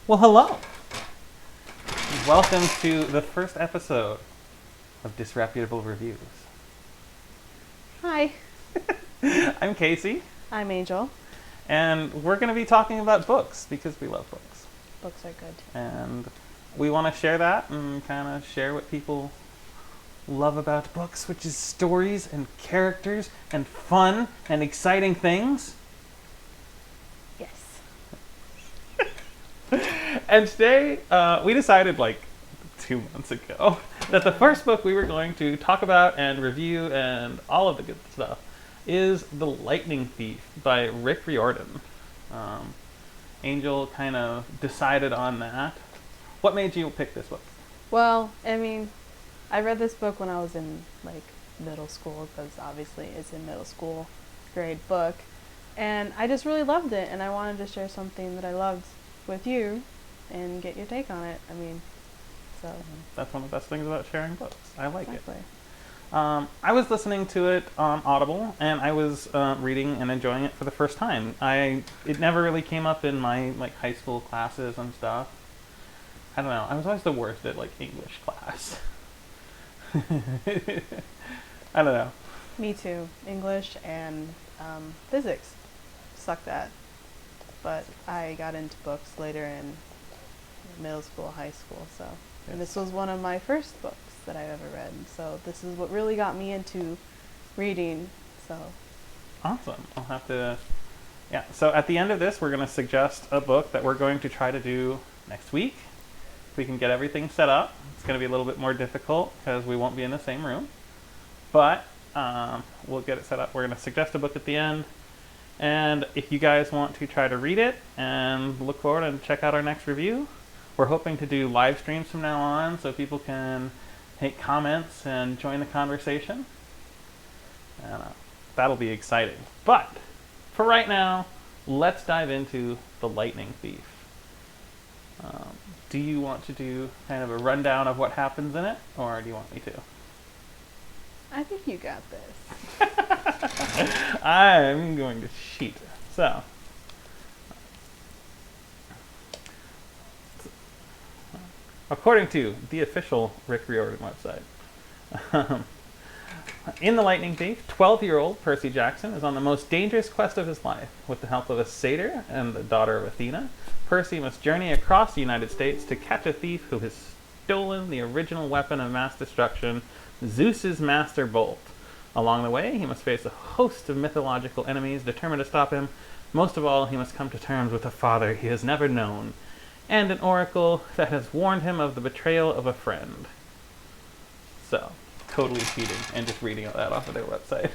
Well, hello. Welcome to the first episode of Disreputable Reviews. Hi, I'm Casey, I'm Angel. and we're going to be talking about books because we love books. Books are good. And we want to share that and kind of share what people love about books, which is stories and characters and fun and exciting things. Yes. And today, we decided like 2 months ago that the first book we were going to talk about and review and all of the good stuff is The Lightning Thief by Rick Riordan. Angel kind of decided on that. What made you pick this book? Well, I read this book when I was in middle school, because obviously it's a middle school grade book, and I just really loved it, and I wanted to share something that I loved with you and get your take on it. That's one of the best things about sharing books. I like Exactly. it. I was listening to it on Audible, and I was reading and enjoying it for the first time. It never really came up in my high school classes and stuff. I don't know. I was always the worst at English class. I don't know. Me too. English and physics sucked at, but I got into books later in middle school, high school, so. And this was one of my first books that I've ever read, so this is what really got me into reading, so. Awesome. I'll have to... Yeah, so at the end of this, we're going to suggest a book that we're going to try to do next week. If we can get everything set up. It's going to be a little bit more difficult because we won't be in the same room. But we'll get it set up. We're going to suggest a book at the end. And if you guys want to try to read it and look forward and check out our next review, we're hoping to do live streams from now on so people can make comments and join the conversation. And that'll be exciting. But for right now, let's dive into The Lightning Thief. Do you want to do kind of a rundown of what happens in it, or do you want me to? I think you got this. I'm going to cheat. So, according to the official Rick Riordan website, in The Lightning Thief, 12-year-old Percy Jackson is on the most dangerous quest of his life. With the help of a satyr and the daughter of Athena, Percy must journey across the United States to catch a thief who has stolen the original weapon of mass destruction, Zeus's Master Bolt. Along the way, he must face a host of mythological enemies determined to stop him. Most of all, he must come to terms with a father he has never known, and an oracle that has warned him of the betrayal of a friend. So, totally cheating and just reading that off of their website.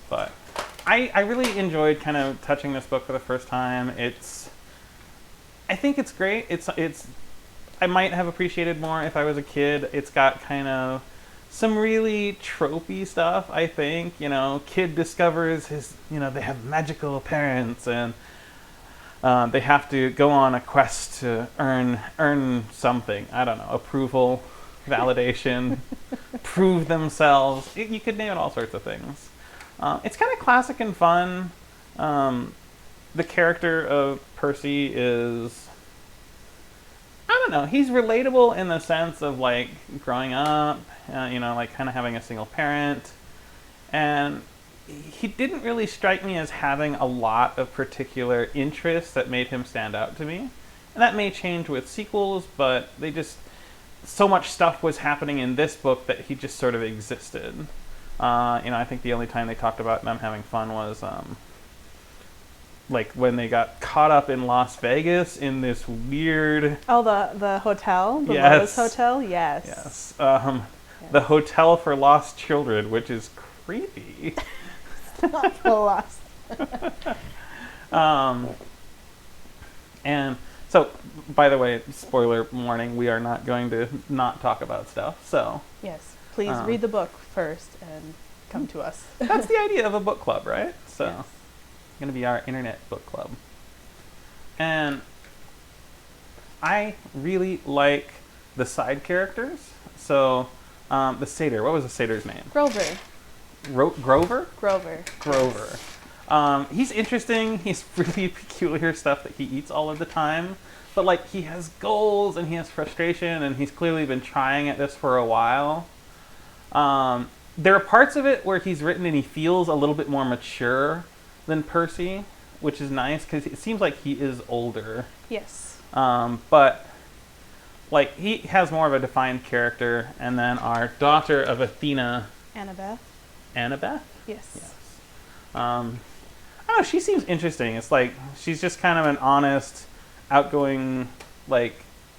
But I really enjoyed kind of touching this book for the first time. I think it's great. I might have appreciated more if I was a kid. It's got kind of some really tropey stuff, I think. Kid discovers they have magical parents, and they have to go on a quest to earn something. I don't know, approval, validation, prove themselves. You could name it all sorts of things. It's kind of classic and fun. The character of Percy is, I don't know, he's relatable in the sense of growing up, kind of having a single parent. And he didn't really strike me as having a lot of particular interests that made him stand out to me. And that may change with sequels, but so much stuff was happening in this book that he just sort of existed. I think the only time they talked about them having fun was when they got caught up in Las Vegas in this weird... Oh, the hotel? The Yes. Lotus Hotel? Yes. Yes. The Hotel for Lost Children, which is creepy. Not the lost. And so, by the way, spoiler warning, we are not going to not talk about stuff, so... Yes. Please read the book first and come to us. That's the idea of a book club, right? So, Yes. It's going to be our internet book club. And I really like the side characters. So, the satyr, what was the satyr's name? Grover. Grover? Grover. Grover. He's interesting. He's really peculiar stuff that he eats all of the time. But like he has goals and he has frustration and he's clearly been trying at this for a while. There are parts of it where he's written and he feels a little bit more mature than Percy, which is nice because it seems like he is older. Yes. But like he has more of a defined character. And then our daughter of Athena, Annabeth. Annabeth? Yes. Yes. I don't know, she seems interesting. It's like she's just kind of an honest, outgoing, like,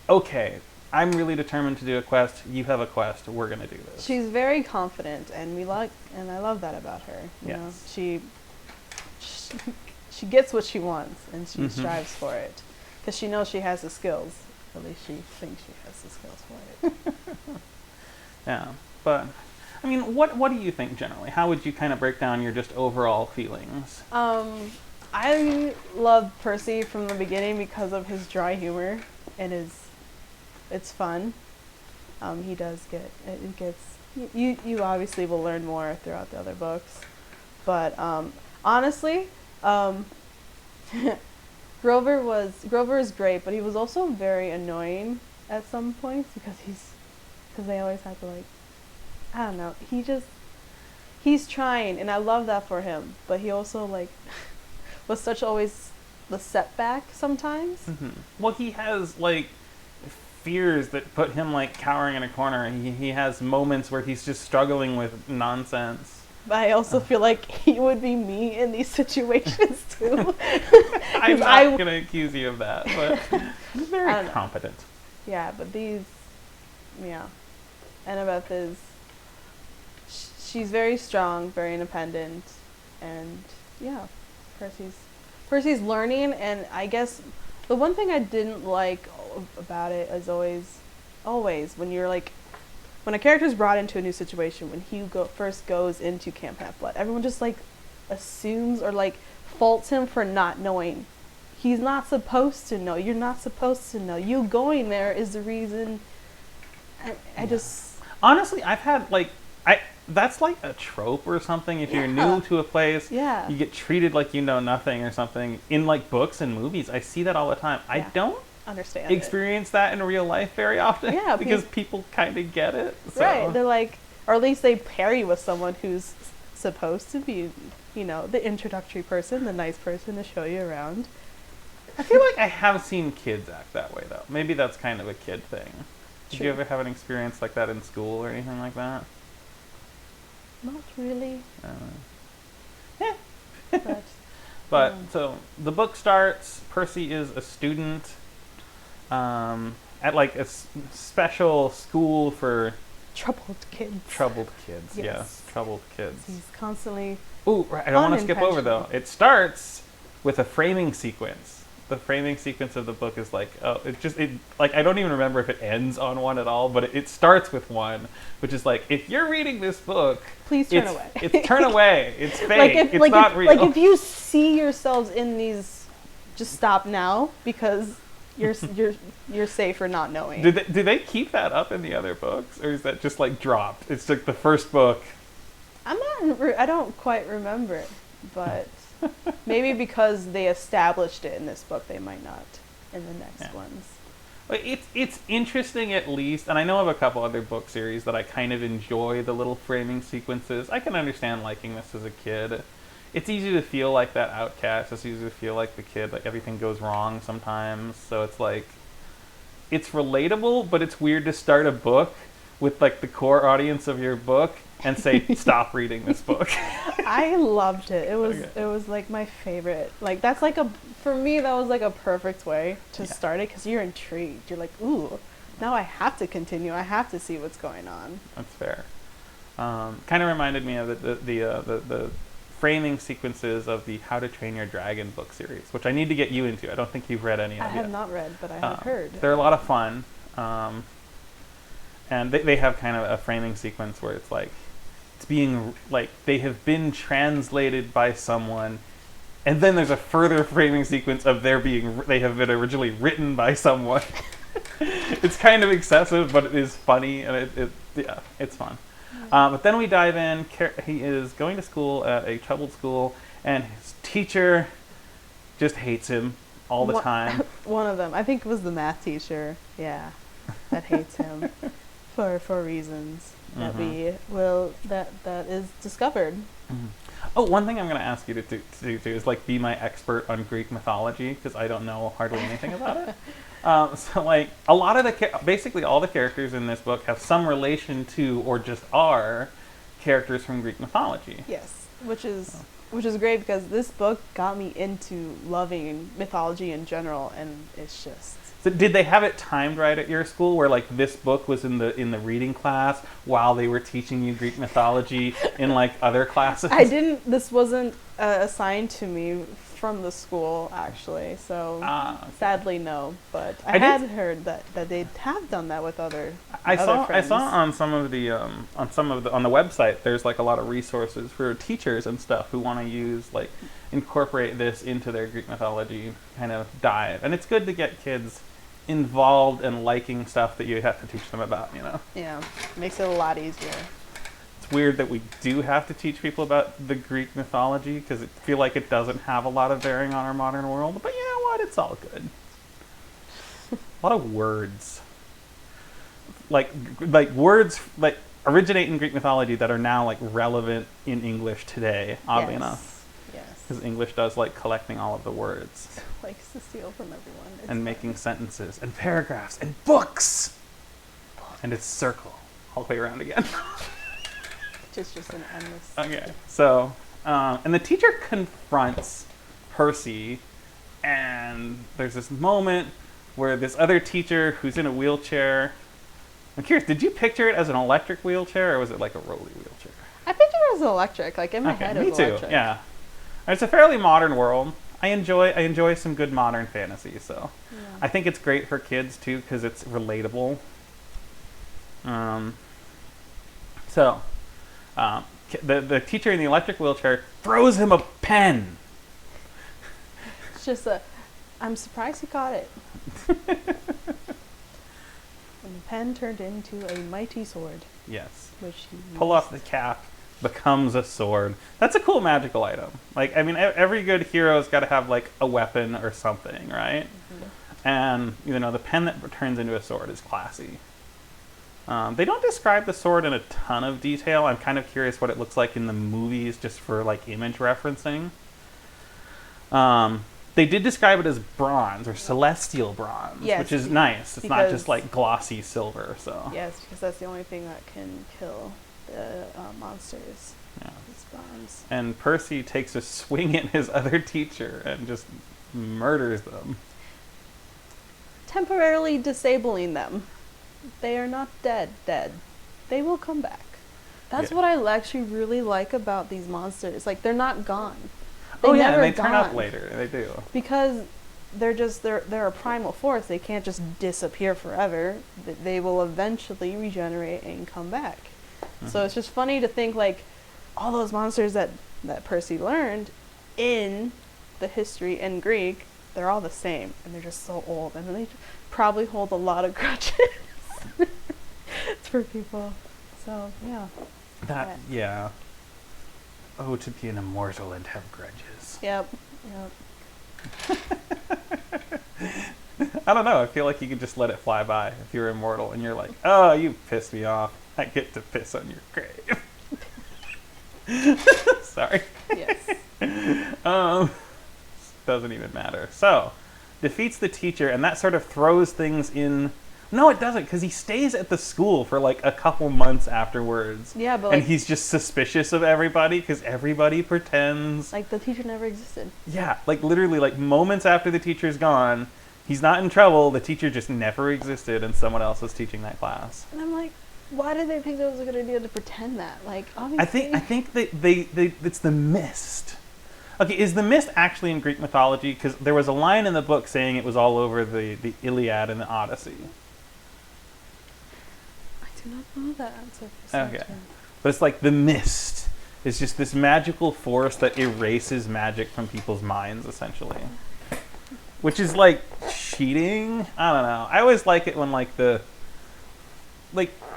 okay, I'm really determined to do a quest. You have a quest. We're gonna do this. She's very confident, and I love that about her. You know, she gets what she wants, and she strives for it, because she knows she has the skills. At least she thinks she has the skills for it. Yeah, but I mean, what do you think generally? How would you kind of break down your just overall feelings? I love Percy from the beginning because of his dry humor and it's fun. He does you obviously will learn more throughout the other books, but honestly, Grover is great, but he was also very annoying at some points because they always have to, like, I don't know, he's trying, and I love that for him, but he also, like, was such always the setback sometimes. Well, he has, like, fears that put him, like, cowering in a corner. He has moments where he's just struggling with nonsense. But I also feel like he would be me in these situations too. I'm not going to accuse you of that, but he's very competent. Yeah, but Annabeth she's very strong, very independent, and yeah, Percy's learning, and I guess the one thing I didn't like about it is always when you're like, when a character's brought into a new situation, when he first goes into Camp Half-Blood, everyone just like assumes or like faults him for not knowing. He's not supposed to know. You're not supposed to know. You going there is the reason. I just honestly, I've had like that's like a trope or something. If you're new to a place, you get treated like you know nothing or something. In like books and movies, I see that all the time. I don't experience that in real life very often. Yeah, because people kind of get it. So. Right. They're like, or at least they pair you with someone who's supposed to be, you know, the introductory person, the nice person to show you around. I feel like I have seen kids act that way though. Maybe that's kind of a kid thing. Did you ever have an experience like that in school or anything like that? Not really. But so the book starts. Percy is a student at like a special school for troubled kids. Yes, troubled kids. He's constantly. Ooh, right, I don't want to skip over though. It starts with a framing sequence. The framing sequence of the book is like, like I don't even remember if it ends on one at all, but it starts with one, which is like, if you're reading this book, please turn away. Turn away. It's fake. It's not real. Like if you see yourselves in these, just stop now because you're safe for not knowing. Do they keep that up in the other books, or is that just like dropped? It's like the first book. I don't quite remember, but. Maybe because they established it in this book, they might not in the next ones. But it's interesting at least, and I know of a couple other book series that I kind of enjoy the little framing sequences. I can understand liking this as a kid. It's easy to feel like that outcast. It's easy to feel like the kid, like everything goes wrong sometimes. So it's like, it's relatable, but it's weird to start a book with like the core audience of your book and say, stop reading this book. I loved it. It was like my favorite. Like that's like for me that was like a perfect way to start it because you're intrigued. You're like, ooh, now I have to continue. I have to see what's going on. That's fair. Kind of reminded me of the framing sequences of the How to Train Your Dragon book series, which I need to get you into. I don't think you've read any of it. I have not read, but I have heard. They're a lot of fun. And they have kind of a framing sequence where it's like, it's being like they have been translated by someone, and then there's a further framing sequence of they have been originally written by someone. It's kind of excessive, but it is funny, and it's fun. But then we dive in. He is going to school at a troubled school, and his teacher just hates him all the time. One of them, I think it was the math teacher, yeah, that hates him for reasons that that is discovered. Oh, one thing I'm going to ask you to do is like be my expert on Greek mythology, because I don't know hardly anything about it. So like a lot of basically all the characters in this book have some relation to or just are characters from Greek mythology. Yes, which is great, because this book got me into loving mythology in general, and it's just. So did they have it timed right at your school, where like this book was in the reading class while they were teaching you Greek mythology in like other classes? This wasn't assigned to me from the school, actually, so okay. Sadly no, but I had heard that they have done that with other friends. I saw on the website there's like a lot of resources for teachers and stuff who want to use like incorporate this into their Greek mythology kind of diet, and it's good to get kids involved and liking stuff that you have to teach them about, you know. Yeah, makes it a lot easier. It's weird that we do have to teach people about the Greek mythology, because I feel like it doesn't have a lot of bearing on our modern world, but you know what, it's all good. A lot of words, like words like originate in Greek mythology that are now like relevant in English today, oddly enough. Yes. Because English does like collecting all of the words. Likes to steal from everyone. And making sentences and paragraphs and books. And it's circle all the way around again. Just an endless. Okay, so and the teacher confronts Percy, and there's this moment where this other teacher who's in a wheelchair. I'm curious, did you picture it as an electric wheelchair, or was it like a rolly wheelchair? I pictured it as electric, like in my head it was electric. Me too, yeah. It's a fairly modern world. I enjoy some good modern fantasy, so yeah. I think it's great for kids too, because it's relatable. The teacher in the electric wheelchair throws him a pen. It's just I'm surprised he caught it. And the pen turned into a mighty sword. Yes. Which he pull off the cap, becomes a sword. That's a cool magical item. Like, I mean, every good hero's got to have like a weapon or something, right? Mm-hmm. And you know, the pen that turns into a sword is classy. They don't describe the sword in a ton of detail. I'm kind of curious what it looks like in the movies, just for like image referencing. They did describe it as bronze or celestial bronze, yes, which is nice. It's not just like glossy silver. So yes, because that's the only thing that can kill the monsters. Yeah. It's bronze. And Percy takes a swing at his other teacher and just murders them, temporarily disabling them. They are not dead. They will come back. That's what I actually really like about these monsters. Like, they're not gone. They turn up later. They do. Because they're a primal force. They can't just disappear forever. They will eventually regenerate and come back. Mm-hmm. So it's just funny to think, like, all those monsters that Percy learned in the history in Greek, they're all the same. And they're just so old. And they probably hold a lot of grudges. For people. So, yeah. Yeah. Oh, to be an immortal and have grudges. Yep. I don't know. I feel like you could just let it fly by if you're immortal and you're like, oh, you pissed me off. I get to piss on your grave. Sorry. Yes. Doesn't even matter. So, defeats the teacher, and that sort of throws things in. No, it doesn't, because he stays at the school for like a couple months afterwards. Yeah, but and he's just suspicious of everybody because everybody pretends like the teacher never existed. Yeah, like literally, like moments after the teacher's gone, he's not in trouble. The teacher just never existed, and someone else was teaching that class. And I'm like, why did they think that was a good idea to pretend that? Like, obviously, I think that they it's the mist. Okay, is the mist actually in Greek mythology? Because there was a line in the book saying it was all over the Iliad and the Odyssey. I do not know that. Okay. But it's like the mist is just this magical force that erases magic from people's minds, essentially. Which is like cheating? I don't know. I always like it when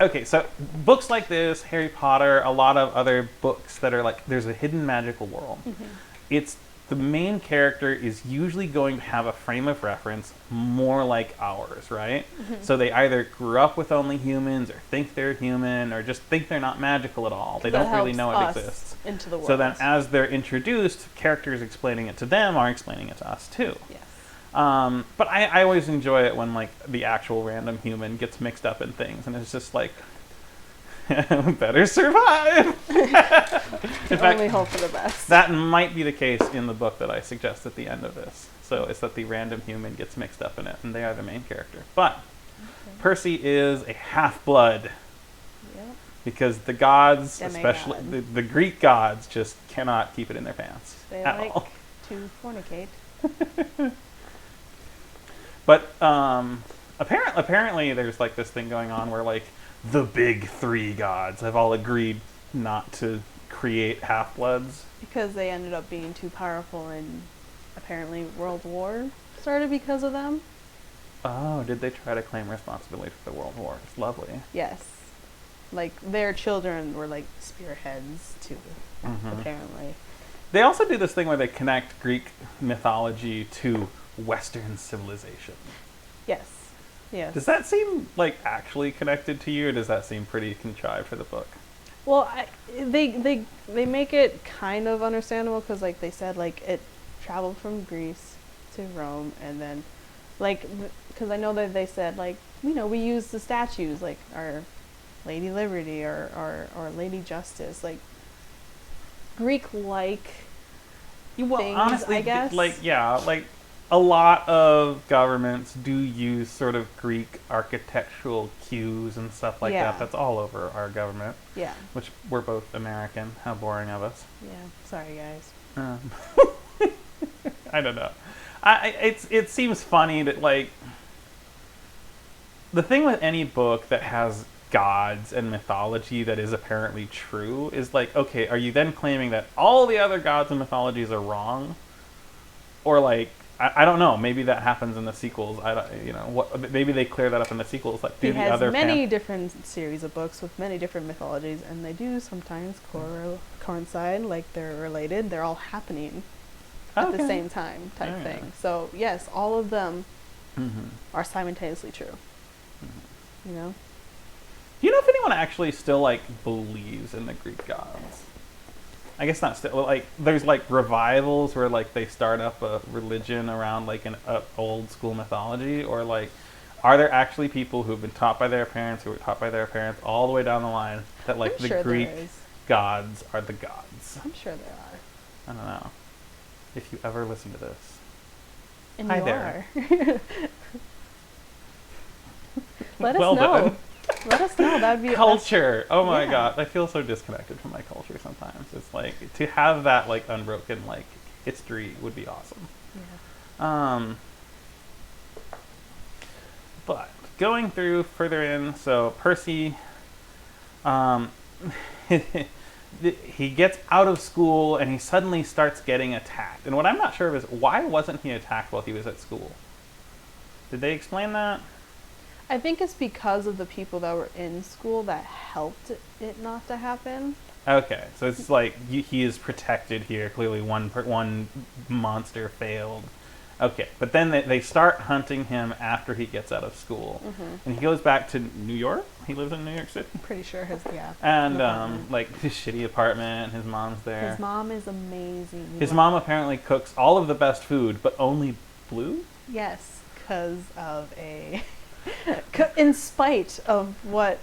okay, so books like this, Harry Potter, a lot of other books that are like, there's a hidden magical world. Mm-hmm. it's the main character is usually going to have a frame of reference more like ours, right? So they either grew up with only humans, or think they're human, or just think they're not magical at all. They That don't really helps know it us exists. into the world. So then as they're introduced, characters explaining it to them are explaining it to us too. Yes. But I always enjoy it when like the actual random human gets mixed up in things, and it's just like, better survive. In fact, Only hope for the best. that might be the case in the book that I suggest at the end of this. So it's that the random human gets mixed up in it, and they are the main character. But Percy is a half-blood. Yep. Because the gods, Demigod. especially the Greek gods, just cannot keep it in their pants They at like all. to fornicate. But apparently there's like this thing going on where like the big three gods have all agreed not to create half-bloods. Because they ended up being too powerful, and apparently World War started because of them. Oh, did they try to claim responsibility for the World Wars? Lovely. Yes. Like, their children were like spearheads too, Mhm. apparently. They also do this thing where they connect Greek mythology to Western civilization. Yes. Yes. Does that seem like actually connected to you, or does that seem pretty contrived for the book? Well, they make it kind of understandable, because like they said, like it traveled from Greece to Rome, and then like, because I know that they said like, you know, we use the statues like our Lady Liberty or Lady Justice, like Greek like things, honestly, I guess. like a lot of governments do use sort of Greek architectural cues and stuff like Yeah. that. That's all over our government, Yeah. which we're both American. How boring of us. Yeah. Sorry, guys. I don't know. It seems funny that like the thing with any book that has gods and mythology that is apparently true is like, okay, are you then claiming that all the other gods and mythologies are wrong, or like I don't know, maybe that happens in the sequels. I don't, you know, what, maybe they clear that up in the sequels. Like, do He the has other many different series of books with many different mythologies, and they do sometimes coincide, like they're related. They're all happening at the same time, type Yeah. thing. So yes, all of them Mm-hmm. are simultaneously true. Mm-hmm. You know? Do you know if anyone actually still like believes in the Greek gods? I guess not still. Like, there's like revivals where like they start up a religion around like an old school mythology, or like, are there actually people who've been taught by their parents, who were taught by their parents, all the way down the line, that like I'm the sure Greek there is. gods are the gods? I'm sure there are. I don't know. If you ever listen to this, And Hi you there. are. Let us Well know. done. Let us know. That'd be culture. Oh my yeah. god, I feel so disconnected from my culture sometimes. It's like to have that like unbroken like history would be awesome. Yeah. But going through further in, so Percy, he gets out of school and he suddenly starts getting attacked. And what I'm not sure of is why wasn't he attacked while he was at school? Did they explain that? I think it's because of the people that were in school that helped it not to happen. Okay, so it's like he is protected here. Clearly, one monster failed. Okay, but then they start hunting him after he gets out of school, and he goes back to New York. He lives in New York City, I'm pretty sure his and apartment. like his shitty apartment. His mom's there. His mom is amazing. His mom apparently cooks all of the best food, but only blue. Yes, because of a. In spite of what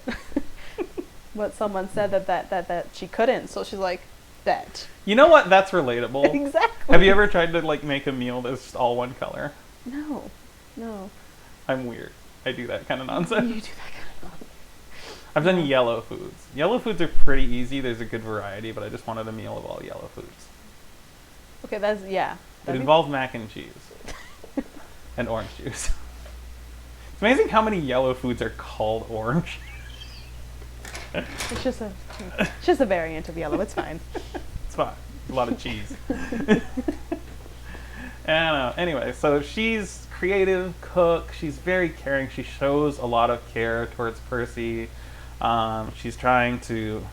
what someone said that she couldn't, so she's like, that. You know what? That's relatable. Exactly. Have you ever tried to like make a meal that's just all one color? No. I'm weird. I do that kind of nonsense. You do that kind of nonsense. I've done yellow foods. Yellow foods are pretty easy. There's a good variety, but I just wanted a meal of all yellow foods. Okay, that's yeah. It involved mac and cheese and orange juice. It's amazing how many yellow foods are called orange. It's just a variant of yellow. It's fine. It's fine. A lot of cheese. And anyway, so she's creative cook. She's very caring. She shows a lot of care towards Percy. She's trying to.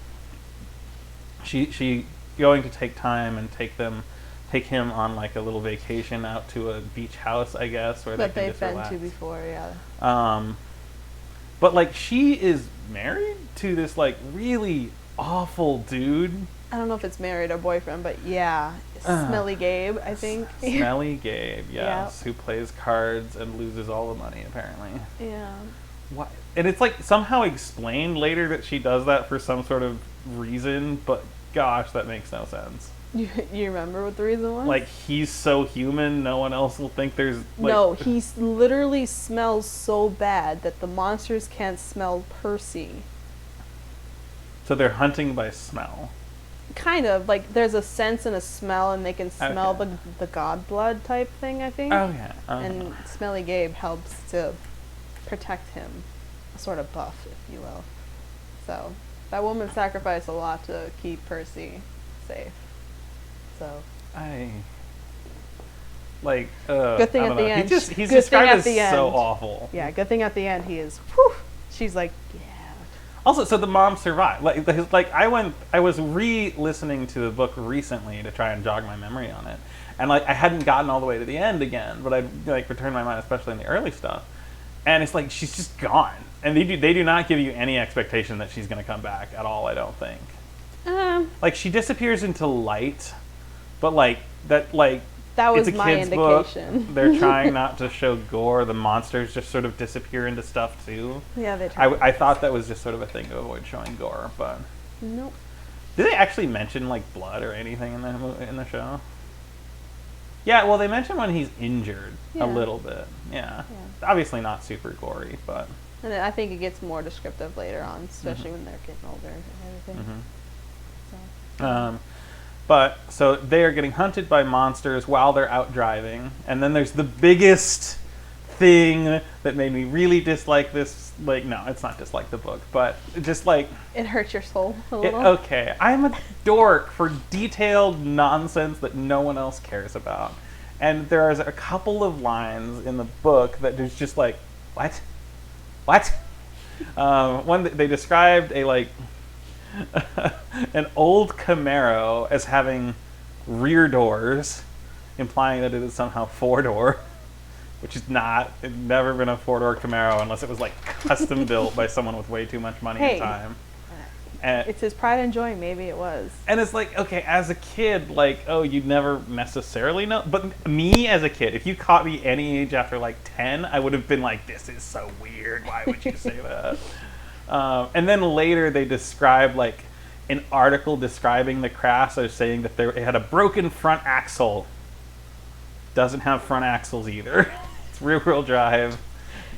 She going to take time and take take him on like a little vacation out to a beach house, I guess, where That they can they've just been relax. to before, yeah. But like she is married to this like really awful dude. I don't know if it's married or boyfriend, but yeah, Smelly Gabe, I think. Smelly Gabe, yes, Yep. who plays cards and loses all the money apparently. Yeah. What? And it's like somehow explained later that she does that for some sort of reason, but gosh, that makes no sense. You remember what the reason was? Like he's so human, no one else will think there's. Like, no, he literally smells so bad that the monsters can't smell Percy. So they're hunting by smell. Kind of like there's a sense and a smell, and they can smell Okay. the god blood type thing, I think. Oh yeah. And Smelly Gabe helps to protect him, a sort of buff, if you will. So that woman sacrificed a lot to keep Percy safe. So I like. good thing I at don't the know. end. He's Good thing described at as the so end. awful. Yeah, good thing at the end he is. Whew, she's like, yeah. Also, so the mom survived. Like I was re-listening to the book recently to try and jog my memory on it, and like I hadn't gotten all the way to the end again, but I'd like returned my mind, especially in the early stuff. And it's like she's just gone, and they do not give you any expectation that she's going to come back at all. I don't think. Like she disappears into light, but like that was it's a my kid's indication. book. They're trying not to show gore. The monsters just sort of disappear into stuff too. Yeah, they try. I thought that was just sort of a thing to avoid showing gore, but Nope. did they actually mention like blood or anything in the show? Yeah, well, they mention when he's injured a Yeah. little bit. Yeah. Yeah. Obviously not super gory, but. And I think it gets more descriptive later on, especially when they're getting older and everything. So. But so they are getting hunted by monsters while they're out driving, and then there's the biggest thing that made me really dislike this. Like, no, it's not dislike the book, but just like It hurts your soul a little. okay, I'm a dork for detailed nonsense that no one else cares about, and there's a couple of lines in the book that there's just like, what? One they described a like. An old Camaro as having rear doors, implying that it is somehow four-door, which is not. It's never been a four-door Camaro unless it was like custom built by someone with way too much money and time. And, It's his pride and joy. Maybe it was. and it's like, okay, as a kid, like, oh, you'd never necessarily know. But me as a kid, if you caught me any age after like 10, I would have been like, this is so weird. Why would you say that? And then later they describe like an article describing the crash as saying that it had a broken front axle. Doesn't have front axles either. It's rear-wheel drive,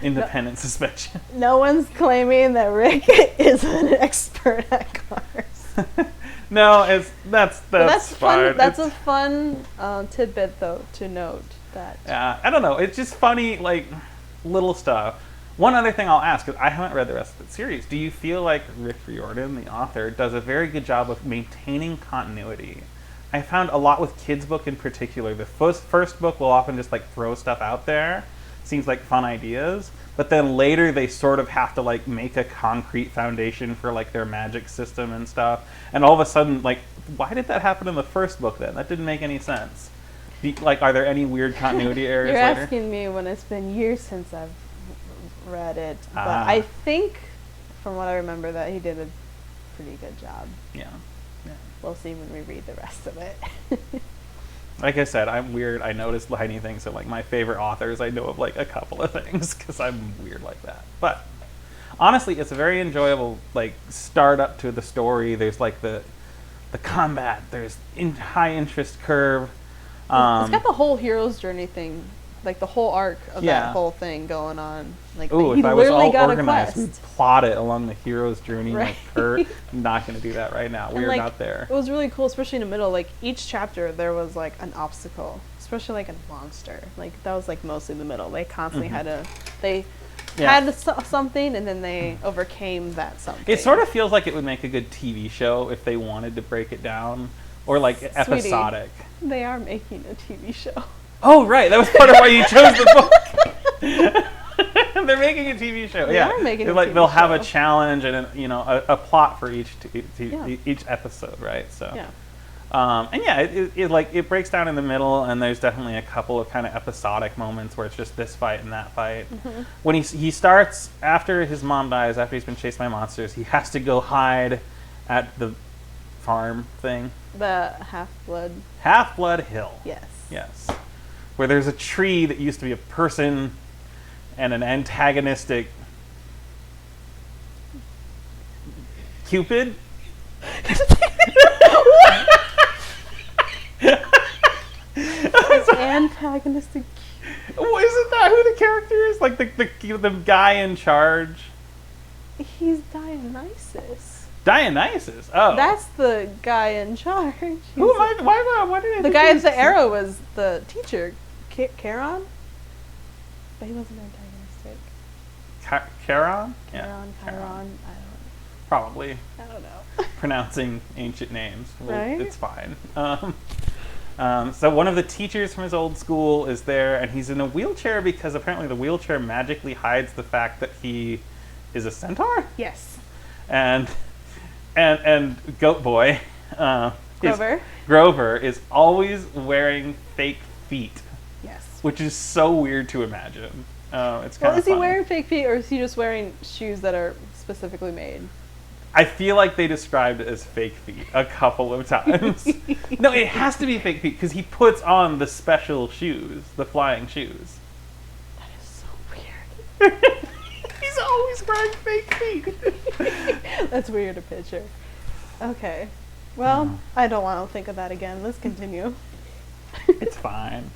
independent suspension. No one's claiming that Rick is an expert at cars. No, that's That's fine. fun. That's a fun tidbit, though, to note that. Yeah, I don't know. It's just funny, like little stuff. One other thing I'll ask, because I haven't read the rest of the series, do you feel like Rick Riordan, the author, does a very good job of maintaining continuity? I found a lot with kids' book in particular. The first book will often just like throw stuff out there, seems like fun ideas, but then later they sort of have to like make a concrete foundation for like their magic system and stuff. And all of a sudden, like, why did that happen in the first book then? That didn't make any sense. Like, are there any weird continuity areas You're later? asking me when it's been years since I've read it, but Ah. I think, from what I remember, that he did a pretty good job. Yeah. We'll see when we read the rest of it. Like I said, I'm weird. I notice tiny things. So, like, my favorite authors, I know of, like, a couple of things because I'm weird like that. But, honestly, it's a very enjoyable, like, start up to the story. There's, like, the combat. There's high interest curve. It's got the whole hero's journey thing, like the whole arc of Yeah. that whole thing going on. Like, Ooh, he if I was literally all got organized, a we'd quest. plot it along the hero's journey. Right. Like, her, not going to do that right now. And, We're like, not there. It was really cool, especially in the middle. Like, each chapter, there was, like, an obstacle, especially, like, a monster. Like, that was, like, mostly the middle. They constantly had to, they Yeah. had something, and then they overcame that something. It sort of feels like it would make a good TV show if they wanted to break it down. Or, like, Sweetie. episodic. They are making a TV show. Oh, right. That was part of why you chose the book. They're making a TV show. They are making a like TV they'll have a show. challenge and a plot for each Yeah. each episode, right? So Yeah. And yeah, it breaks down in the middle, and there's definitely a couple of kind of episodic moments where it's just this fight and that fight. Mm-hmm. When he starts, after his mom dies, after he's been chased by monsters, he has to go hide at the farm thing. The Half-Blood. Half-Blood Hill. Yes. Yes. Where there's a tree that used to be a person and an antagonistic Cupid. Antagonistic. Well, isn't that who the character is? Like the guy in charge? He's Dionysus. Dionysus. Oh, That's the guy in charge. who am I? Why did I? The think guy he with was- the arrow was the teacher, Charon. But he wasn't antagonistic. Charon? Chiron. Probably I don't know. pronouncing ancient names. Well, Right? It's fine. So one of the teachers from his old school is there, and he's in a wheelchair because apparently the wheelchair magically hides the fact that he is a centaur. Yes. And Goat Boy, Grover. Grover is always wearing fake feet, Yes. which is so weird to imagine. It's kind Well, of is he funny. wearing fake feet, or is he just wearing shoes that are specifically made? I feel like they described it as fake feet a couple of times. No, it has to be fake feet because he puts on the special shoes, the flying shoes. That is so weird. He's always wearing fake feet. That's weird to picture. Okay. Well, I don't want to think of that again. Let's continue. It's fine.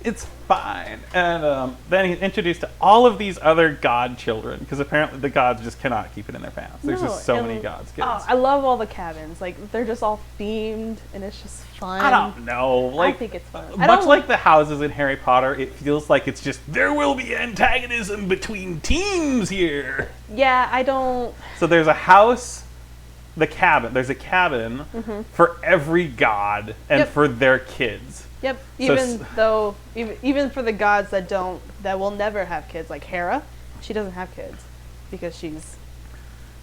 It's fine. And then he's introduced to all of these other god children because apparently the gods just cannot keep it in their pants. There's just so many gods kids. Oh, I love all the cabins. Like, they're just all themed, and it's just fun. I don't know. Like, I think it's fun. Much like the houses in Harry Potter, it feels like it's just, there will be antagonism between teams here. Yeah, I don't... So there's a house, there's a cabin for every god and Yep. for their kids. Yep. So Even for the gods that will never have kids, like Hera, she doesn't have kids because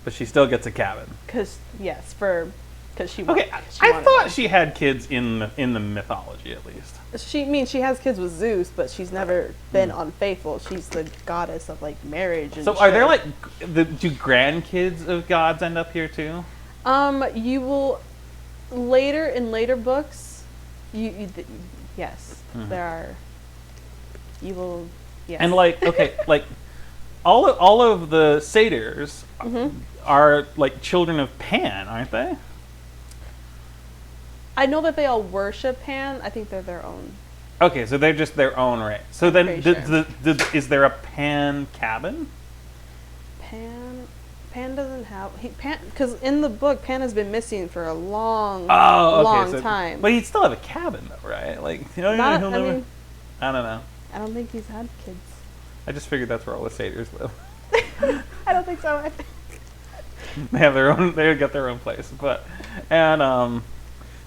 But she still gets a cabin. because she Okay, I thought she had kids in the mythology at least. she has kids with Zeus, but she's never been unfaithful. She's the goddess of like marriage and So are there shit. do grandkids of gods end up here too? You will in later books. Yes, there are. You will. Yes. And all of the satyrs are like children of Pan, aren't they? I know that they all worship Pan. I think they're their own. Okay, so they're just their own race. So then, pretty is there a Pan cabin? Pan doesn't have because in the book Pan has been missing for a long time. But he'd still have a cabin though, right? Like, Not- he'll I never. mean- I don't know. I don't think he's had kids. I just figured that's where all the satyrs live. I don't think so. They have their own. They got their own place,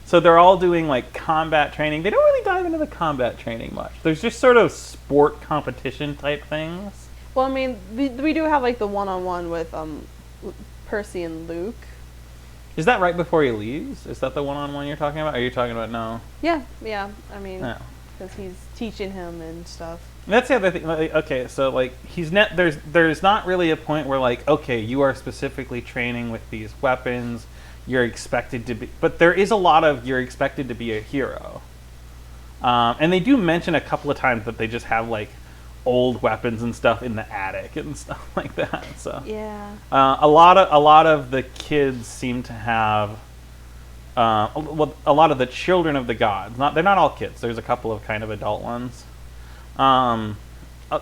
so they're all doing like combat training. They don't really dive into the combat training much. There's just sort of sport competition type things. Well, I mean, we do have like the one-on-one with Percy and Luke. Is that right before he leaves? Is that the one-on-one you're talking about? Or are you talking about no? Yeah. I mean, No. because he's teaching him and stuff. That's the other thing. Like, okay, so like there's not really a point where like, okay, you are specifically training with these weapons. You're expected to be, but there is a lot of you're expected to be a hero. And they do mention a couple of times that they just have like old weapons and stuff in the attic and stuff like that. So Yeah. a lot of the kids seem to have. A lot of the children of the gods. They're not all kids. There's a couple of kind of adult ones.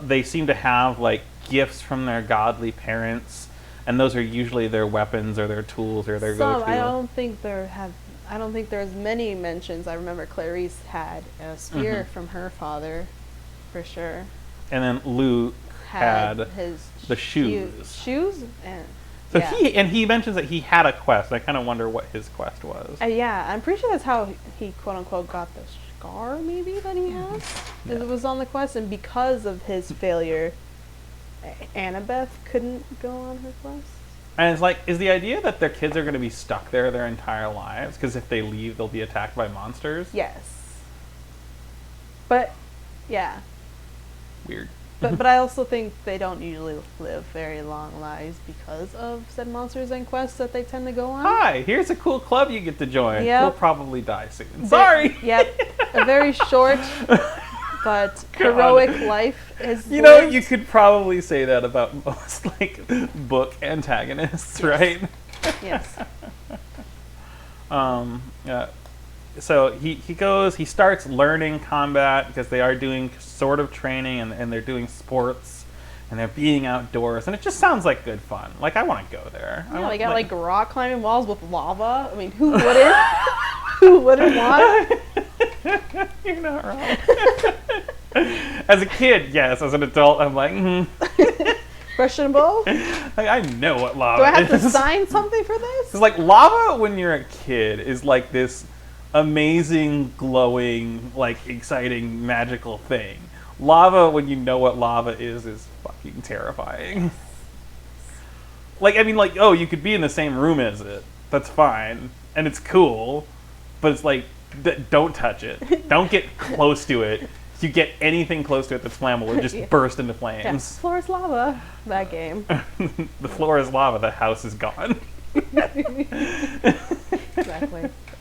They seem to have like gifts from their godly parents, and those are usually their weapons or their tools or their go-to. I don't think there's many mentions. I remember Clarice had a spear from her father, for sure. And then Luke had his the shoes. Shoes? And So yeah. he mentions that he had a quest. I kind of wonder what his quest was. Yeah, I'm pretty sure that's how he quote unquote got the scar, maybe, that he has. Yeah. It was on the quest, and because of his failure, Annabeth couldn't go on her quest. And it's like, is the idea that their kids are going to be stuck there their entire lives? Because if they leave, they'll be attacked by monsters? Yes. But, yeah. Weird. But I also think they don't usually live very long lives because of said monsters and quests that they tend to go on. Hi, here's a cool club you get to join. Yep. You'll probably die soon. Sorry! Yep. A very short but heroic life is You know, you could probably say that about most, like, book antagonists, right? Yes. Yeah. So he starts learning combat because they are doing sort of training and they're doing sports and they're being outdoors and it just sounds like good fun. Like, I want to go there. Yeah, they got like rock climbing walls with lava. I mean, who wouldn't? Who wouldn't want? You're not wrong. As a kid, yes. As an adult, I'm like, Questionable. Like, I know what lava Do I have is. to sign something for this? It's like lava when you're a kid is like this amazing, glowing, like exciting, magical thing. Lava when you know what lava is fucking terrifying. Like, I mean, like, oh, you could be in the same room as it. That's fine. And it's cool. But it's like, don't touch it. Don't get close to it. If you get anything close to it that's flammable, it just burst into flames. Yeah, floor is lava. That game. The floor is lava. The house is gone. Exactly.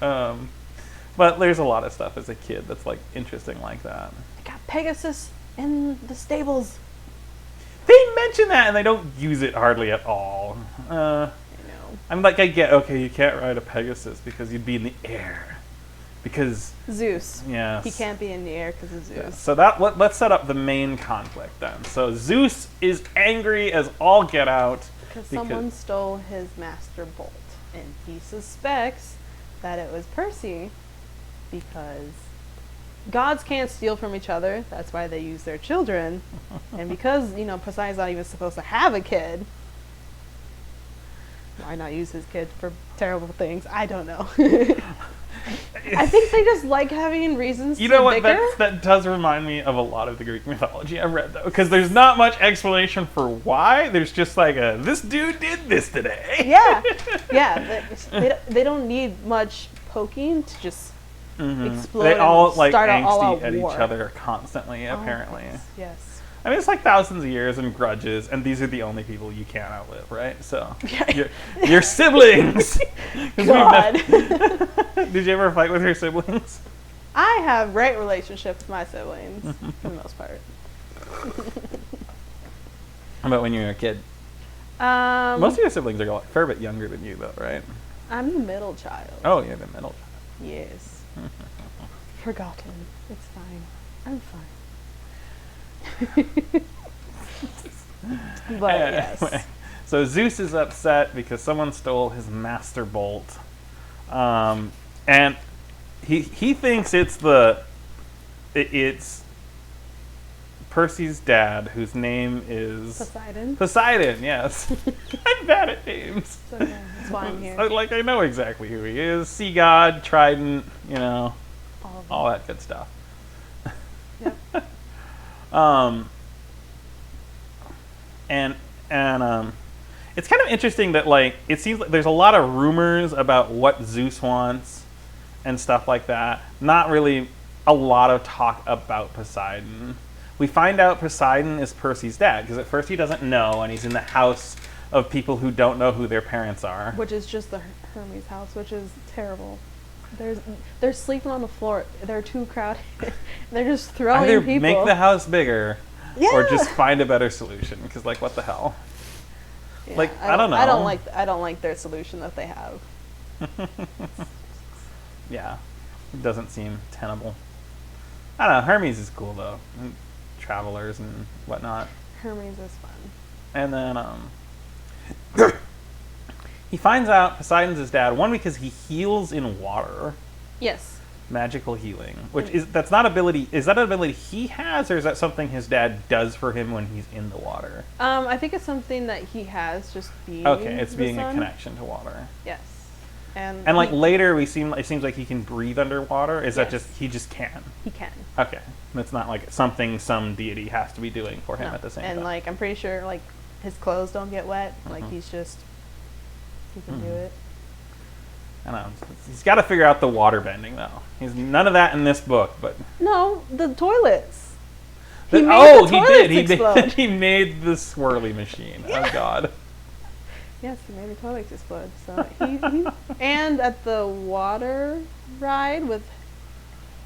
But there's a lot of stuff as a kid that's like interesting like that. I got Pegasus in the stables. They mention that and they don't use it hardly at all. I know. I'm like, I get, okay, you can't ride a Pegasus because you'd be in the air. Because Zeus. Yes. He can't be in the air because of Zeus. Yeah. So that let's set up the main conflict then. So Zeus is angry as all get out because someone stole his master bolt, and he suspects that it was Percy because gods can't steal from each other. That's why they use their children, and because Poseidon's not even supposed to have a kid. Why not use his kid for terrible things? I don't know. I think they just like having reasons to bicker. That does remind me of a lot of the Greek mythology I've read, though, because there's not much explanation for why. There's just like this dude did this today. Yeah. They don't need much poking to just explode. They all and like start angsty at war. each other constantly, apparently. Yes. I mean, it's like thousands of years and grudges, and these are the only people you can't outlive, right? So, your siblings. God. Did you ever fight with your siblings? I have great relationships with my siblings, for the most part. How about when you were a kid? Most of your siblings are a fair bit younger than you, though, right? I'm the middle child. Oh, you're the middle child. Yes. Forgotten. It's fine. I'm fine. But yes. So Zeus is upset because someone stole his master bolt, and he thinks it's Percy's dad, whose name is Poseidon. Poseidon, yes. I'm bad at names. It's okay. That's why I'm here. Like, I know exactly who he is. Sea god, trident, all that good stuff. Yep. And it's kind of interesting that, like, it seems like there's a lot of rumors about what Zeus wants and stuff like that. Not really a lot of talk about Poseidon. We find out Poseidon is Percy's dad, because at first he doesn't know, and he's in the house of people who don't know who their parents are. Which is just the Hermes house, which is terrible. They're sleeping on the floor. They're too crowded. They're just throwing Either people. make the house bigger, Yeah. or just find a better solution. Because, like, what the hell? Yeah, Like, I don't know. I don't like their solution that they have. Yeah, it doesn't seem tenable. I don't know. Hermes is cool though, and travelers and whatnot. Hermes is fun. And then he finds out Poseidon's his dad. One, because he heals in water. Yes. Magical healing, which that's not ability. Is that an ability he has, or is that something his dad does for him when he's in the water? I think it's something that he has, just being. Okay, it's the being sun. a connection to water. Yes. And like later, it seems like he can breathe underwater. Is that just he just can? He can. Okay, that's not like something some deity has to be doing for him at the same time. And like I'm pretty sure like his clothes don't get wet. Like he's just He can do it. I don't know. He's got to figure out the water bending, though. He's none of that in this book, but... No, the toilets. He did. He made the swirly machine. Oh, God. Yes, he made the toilets explode. So he and at the water ride with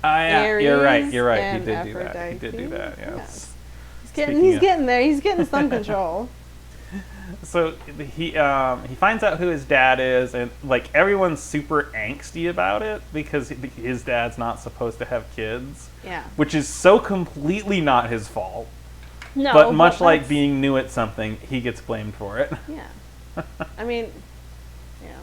Aries, you're right. He and did do that. Aphrodite. He did do that. Yes. He's getting there. He's getting some control. So he finds out who his dad is, and like everyone's super angsty about it because his dad's not supposed to have kids. Yeah. Which is so completely not his fault. No. But much like being new at something, he gets blamed for it. Yeah. I mean, yeah.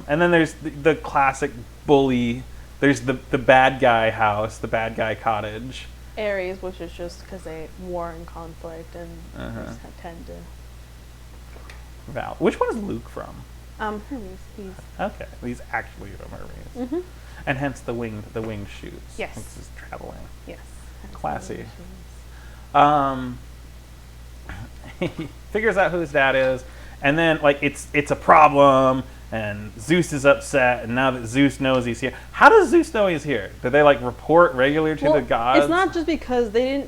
And then there's the classic bully. There's the bad guy house, the bad guy cottage. Aries, which is just because they war and conflict and just tend to. Val. Which one is Luke from? Hermes. Okay, he's actually from Hermes. Mm-hmm. And hence the winged shoots. Yes. This is traveling. Yes. Classy. He figures out who his dad is, and then like it's a problem, and Zeus is upset, and now that Zeus knows he's here, how does Zeus know he's here? Do they like report regularly to the gods? It's not just because they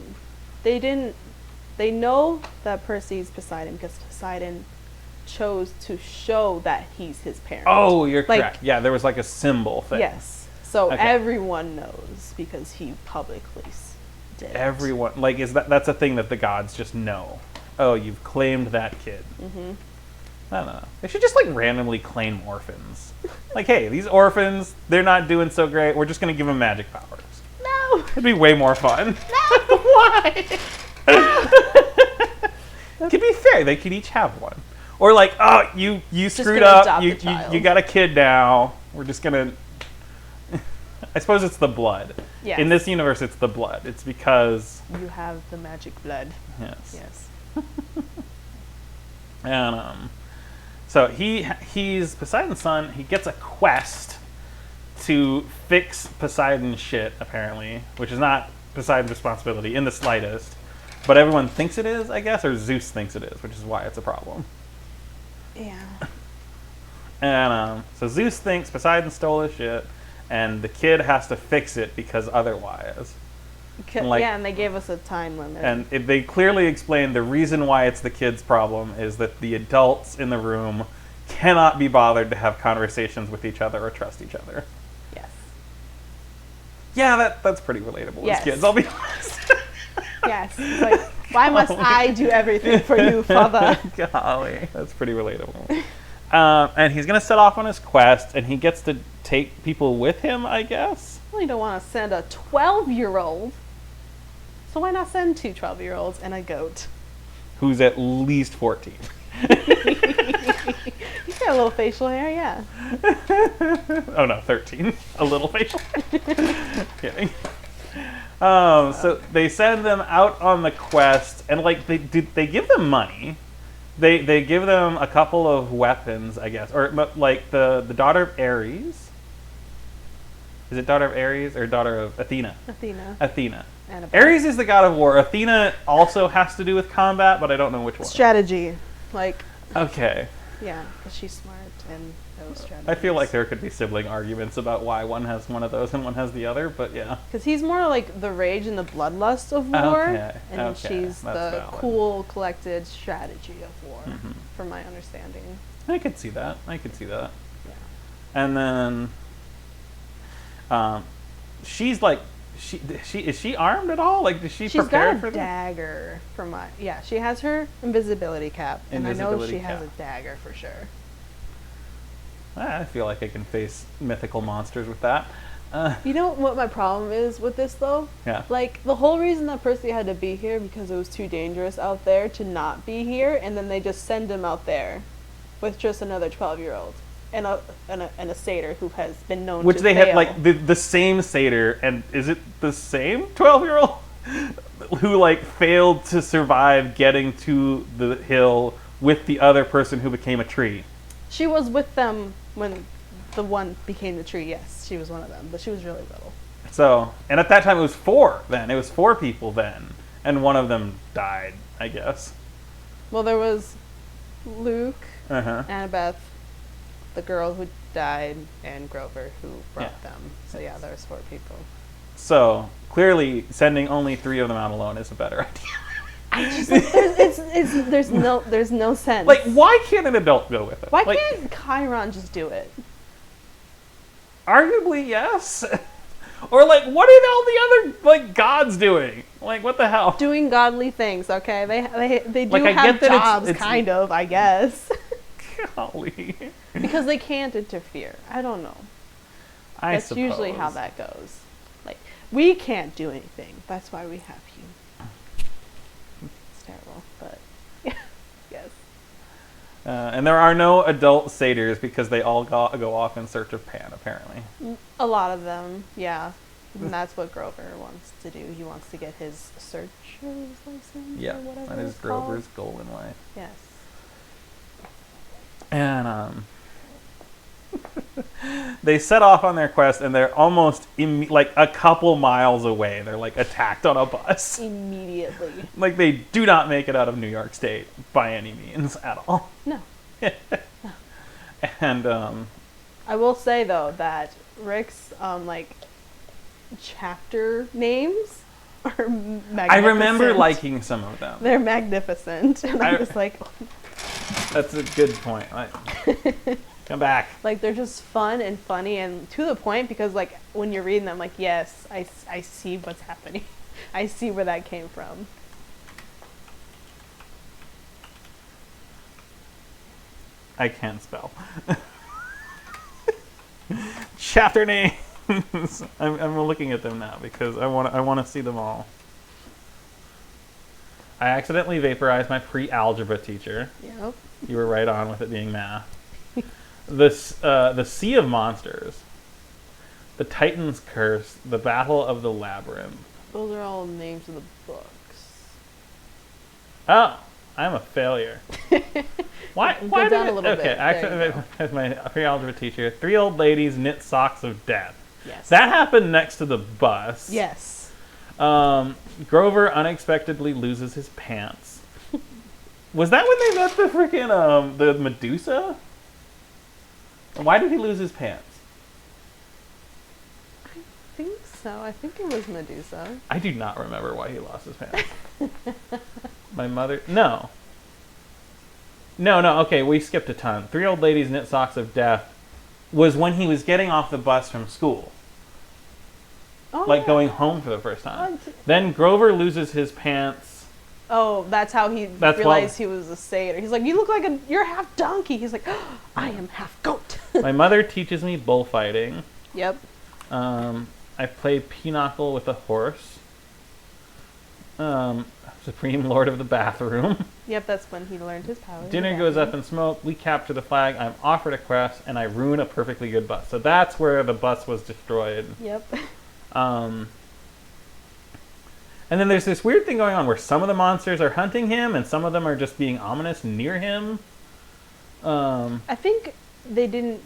know that Percy's Poseidon because Poseidon chose to show that he's his parent. Oh, you're correct. Yeah, there was like a symbol thing. Yes. So everyone knows because he publicly did. Everyone, like, that's a thing that the gods just know. Oh, you've claimed that kid. Mm-hmm. I don't know. They should just like randomly claim orphans. Like, hey, these orphans, they're not doing so great. We're just going to give them magic powers. No. It'd be way more fun. No. Why? It could be fair. They could each have one. Or like, oh, you screwed up. You got a kid now. We're just going to... I suppose it's the blood. Yes. In this universe, it's the blood. It's because... You have the magic blood. Yes. Yes. And so he's Poseidon's son. He gets a quest to fix Poseidon's shit, apparently, which is not Poseidon's responsibility in the slightest. But everyone thinks it is, I guess, or Zeus thinks it is, which is why it's a problem. Yeah. And so Zeus thinks Poseidon stole his shit, and the kid has to fix it because otherwise. And they gave us a time limit. And they clearly explained the reason why it's the kid's problem is that the adults in the room cannot be bothered to have conversations with each other or trust each other. Yes. Yeah, that's pretty relatable as kids, I'll be honest. Yes. It's like, why must I do everything for you, father? Golly, that's pretty relatable. And he's going to set off on his quest, and he gets to take people with him, I guess. Well, you don't want to send a 12-year-old. So why not send two 12-year-olds and a goat? Who's at least 14. He's got a little facial hair, yeah. Oh no, 13. A little facial hair. Kidding. So they send them out on the quest, and like they give them money. They give them a couple of weapons, I guess, or like the daughter of Ares. Is it daughter of Ares or daughter of Athena? Athena. Ares is the god of war. Athena also has to do with combat, but I don't know which one. Strategy, like. Okay. Yeah, because she's smart and knows strategy. I feel like there could be sibling arguments about why one has one of those and one has the other, but yeah. Because he's more like the rage and the bloodlust of war, and she's the valid. cool, collected strategy of war, from my understanding. I could see that. Yeah. And then, she's like, is she armed at all? Like, is she prepared for this? She's got a dagger from she has her invisibility cap, and I know she has a dagger for sure. I feel like I can face mythical monsters with that. You know what my problem is with this, though? Yeah. Like, the whole reason that Percy had to be here because it was too dangerous out there to not be here, and then they just send him out there with just another 12-year-old. And a satyr who has been known Which to they fail. had, like, the same satyr, and is it the same 12-year-old? Who, like, failed to survive getting to the hill with the other person who became a tree. She was with them when the one became the tree, yes. She was one of them, but she was really little. So, and at that time it was 4 then. It was 4 people then. And one of them died, I guess. Well, there was Luke... Annabeth, the girl who died, and Grover who brought them. So yeah, there's 4 people. So clearly, sending only 3 of them out alone is a better idea. I just like, there's no sense. Like, why can't an adult go with it? Why like, can't Chiron just do it? Arguably, yes. Or like, what are all the other like gods doing? Like, what the hell? Doing godly things. Okay, they do like, have jobs, it's kind of, I guess. Golly. Because they can't interfere. I don't know. That's suppose. usually how that goes. Like, we can't do anything. That's why we have you. It's terrible, but yeah, yes. And there are no adult satyrs because they all go off in search of Pan, apparently. A lot of them, yeah. And that's what Grover wants to do. He wants to get his searcher's license. Yeah, or whatever that is it's called. Grover's goal in life. Yes. And they set off on their quest, and they're almost like a couple miles away. They're like attacked on a bus Immediately. Like, they do not make it out of New York State by any means at all. No. And I will say though that Rick's like chapter names are magnificent. I remember liking some of them. They're magnificent, and I'm just like, that's a good point. Like, come back. like they're just fun and funny and to the point, because like when you're reading them, like, yes, I see what's happening. I see where that came from. I can't spell. Chapter names. I'm looking at them now because I want to see them all. I accidentally vaporized my pre-algebra teacher. Yep. You were right on with it being math. The Sea of Monsters, the Titan's Curse, the Battle of the Labyrinth. Those are all names of the books. Oh, I'm a failure. Why Go down a little bit. Okay, actually, as my pre-algebra teacher, 3 old ladies knit socks of death. Yes. That happened next to the bus. Yes. Grover unexpectedly loses his pants. Was that when they met the freaking the Medusa? Why did he lose his pants? I think so. I think it was Medusa. I do not remember why he lost his pants. My mother... No. Okay, we skipped a ton. 3 old ladies knit socks of death was when he was getting off the bus from school. Oh, like yeah. going home for the first time. Then Grover loses his pants. Oh, that's how he realized he was a satyr. He's like, you look like you're half donkey. He's like, oh, I am half goat. My mother teaches me bullfighting. Yep. I play pinochle with a horse. Supreme Lord of the Bathroom. Yep, that's when he learned his powers. Dinner goes up in smoke. We capture the flag. I'm offered a quest, and I ruin a perfectly good bus. So that's where the bus was destroyed. Yep. And then there's this weird thing going on where some of the monsters are hunting him, and some of them are just being ominous near him. I think they didn't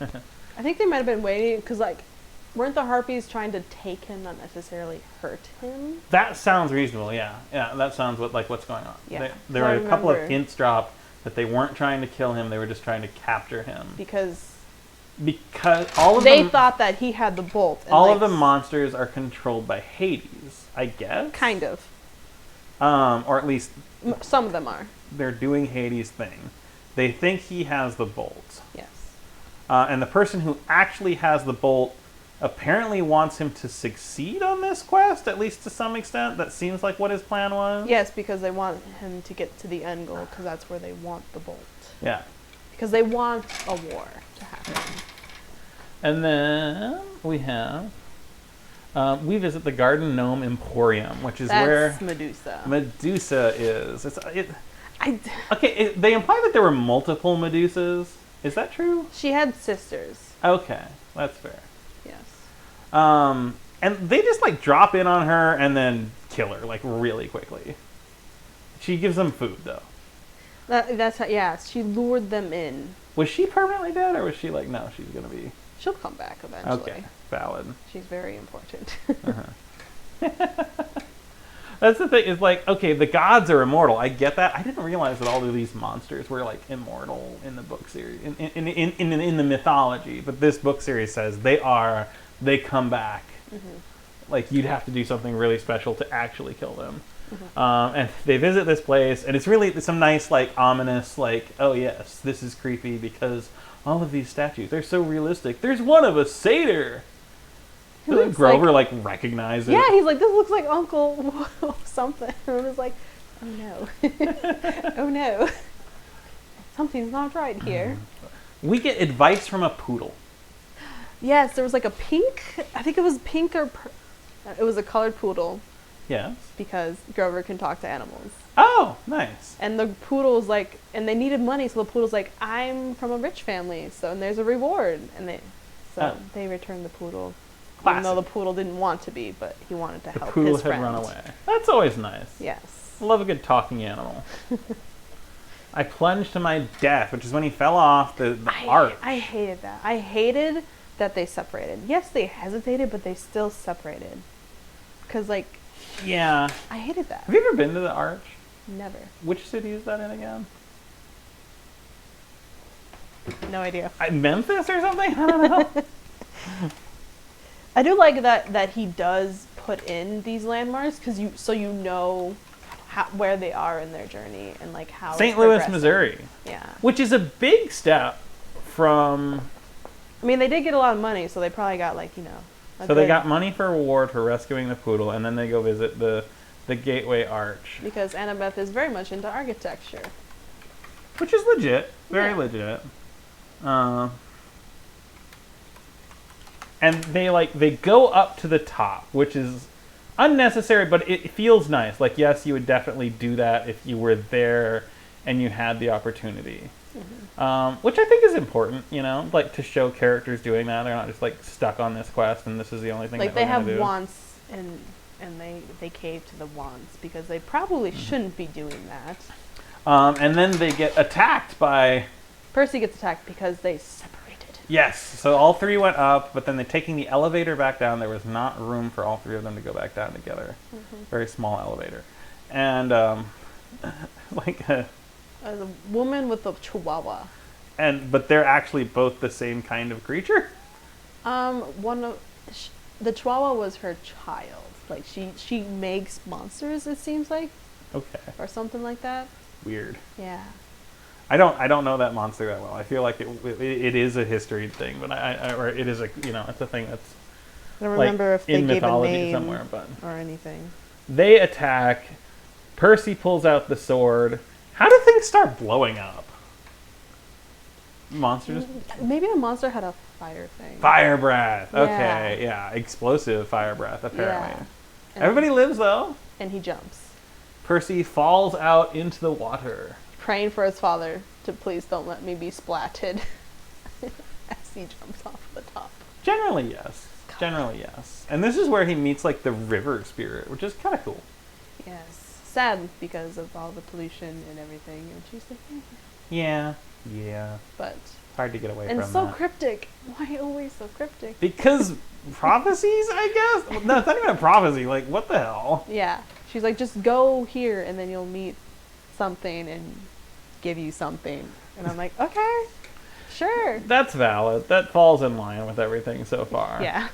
I think they might have been waiting, because, like, weren't the harpies trying to take him, not necessarily hurt him? That sounds reasonable, yeah. Yeah, that sounds what's going on. Yeah. There were a couple of hints dropped that they weren't trying to kill him, they were just trying to capture him. Because all of they thought that he had the bolt. And all of the monsters are controlled by Hades, I guess? Kind of. Or at least... Some of them are. They're doing Hades' thing. They think he has the bolt. Yes. And the person who actually has the bolt apparently wants him to succeed on this quest, at least to some extent. That seems like what his plan was. Yes, because they want him to get to the end goal, because that's where they want the bolt. Yeah. Because they want a war to happen. And then we have... we visit the Garden Gnome Emporium, which is where... That's Medusa. Medusa is. Okay, they imply that there were multiple Medusas. Is that true? She had sisters. Okay, that's fair. Yes. And they just, like, drop in on her and then kill her, like, really quickly. She gives them food, though. That's how, yeah, she lured them in. Was she permanently dead, or was she like, no, she's going to be... She'll come back eventually. Okay, valid. She's very important. That's the thing. Is like, okay, the gods are immortal. I get that. I didn't realize that all of these monsters were like immortal in the book series, in the mythology. But this book series says they are. They come back. Like you'd have to do something really special to actually kill them. And they visit this place, and it's really some nice, like ominous, like, oh yes, this is creepy because all of these statues, they're so realistic. There's one of a satyr. Doesn't Grover like recognize it? Yeah, he's like, this looks like Uncle something. And I was like, oh no, oh no, something's not right here. We get advice from a poodle. Yes, there was like a pink. I think it was pink or it was a colored poodle. Yes. Because Grover can talk to animals. Oh, nice. And the poodle's like, and they needed money, so the poodle's like, I'm from a rich family, so and there's a reward, and they returned the poodle. Classic. Even though the poodle didn't want to be, but he wanted to help his friend. The poodle had run away. That's always nice. Yes. I love a good talking animal. I plunged to my death, which is when he fell off the arch. I hated that. I hated that they separated. Yes, they hesitated, but they still separated. Because, like... Yeah. I hated that. Have you ever been to the arch? Never. Which city is that in again? No idea. Memphis or something? I don't know. I do like that he does put in these landmarks because you know where they are in their journey and like how St. Louis, Missouri. Yeah. Which is a big step from... I mean, they did get a lot of money, so they probably got like, So they got money for a reward for rescuing the poodle, and then they go visit the Gateway Arch. Because Annabeth is very much into architecture. Which is legit. Very legit. And they go up to the top, which is unnecessary, but it feels nice. Like, yes, you would definitely do that if you were there and you had the opportunity. Which I think is important, like to show characters doing that. They're not just like stuck on this quest and this is the only thing like that they're they do. have wants and they cave to the wants because they probably shouldn't be doing that. And then they get attacked by... Percy gets attacked because they separated. Yes, so all three went up, but then they're taking the elevator back down. There was not room for all three of them to go back down together. Very small elevator. And like a woman with a chihuahua. But they're actually both the same kind of creature? The chihuahua was her child. Like she makes monsters, it seems like. Okay. Or something like that. Weird. Yeah. I don't know that monster that well. I feel like it is a history thing, but or it is it's a thing that's I don't remember if they in gave mythology a name somewhere, but or anything. They attack. Percy pulls out the sword. How do things start blowing up? Monsters? Maybe the monster had a fire thing. Fire breath. Okay, yeah. Explosive fire breath, apparently. Yeah. Everybody lives, though. And he jumps. Percy falls out into the water. Praying for his father to please don't let me be splatted as he jumps off the top. Generally, yes. God. Generally, yes. And this is where he meets, like, the river spirit, which is kind of cool. Yes. Sad because of all the pollution and everything. And she's like, yeah. But it's hard to get away from that. And so cryptic. Why always so cryptic? Because prophecies, I guess? No, it's not even a prophecy. Like, what the hell? Yeah. She's like, just go here and then you'll meet something and give you something. And I'm like, okay, sure. That's valid. That falls in line with everything so far. Yeah.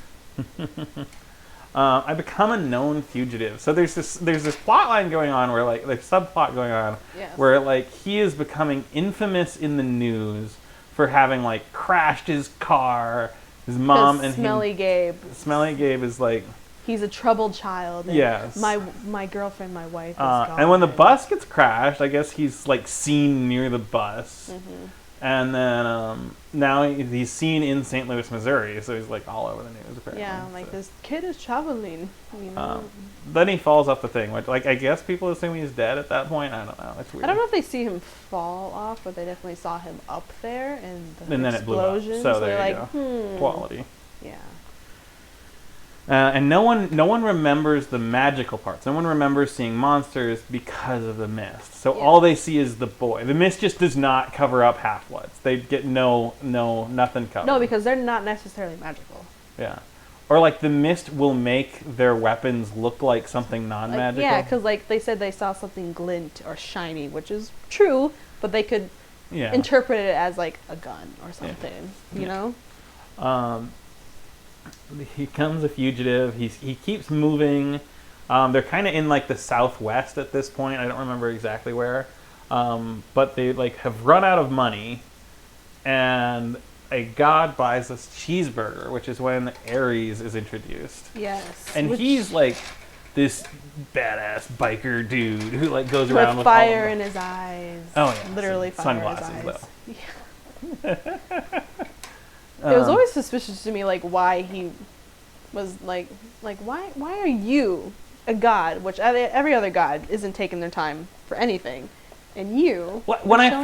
I become a known fugitive. So there's this plot line going on where like there's subplot going on where like he is becoming infamous in the news for having like crashed his car. His mom and Smelly Gabe. Smelly Gabe is like he's a troubled child. And yes. My girlfriend, my wife is gone. And when the bus gets crashed, I guess he's like seen near the bus. And then now he's seen in St. Louis, Missouri, so he's like all over the news apparently. Yeah, like this kid is traveling. Then he falls off the thing, which like I guess people assume he's dead at that point. I don't know. It's weird. I don't know if they see him fall off, but they definitely saw him up there and the then explosion. It blew up. So they're there you like, go. Quality. Yeah. And no one remembers the magical parts. No one remembers seeing monsters because of the mist. So all they see is the boy. The mist just does not cover up half-bloods. They get nothing covered. No, because they're not necessarily magical. Yeah. or like the mist will make their weapons look like something non-magical. Yeah, because like they said they saw something glint or shiny, which is true, but they could interpret it as like a gun or something. You know. He becomes a fugitive. He keeps moving. They're kind of in like the southwest at this point. I don't remember exactly where, but they like have run out of money, and a god buys this cheeseburger, which is when Ares is introduced. Yes. And he's like this badass biker dude who like goes around with fire in his eyes. Oh yeah, literally fire sunglasses in his eyes. Though. Yeah. It was always suspicious to me, like why he was like why are you a god, which every other god isn't taking their time for anything, and you. When I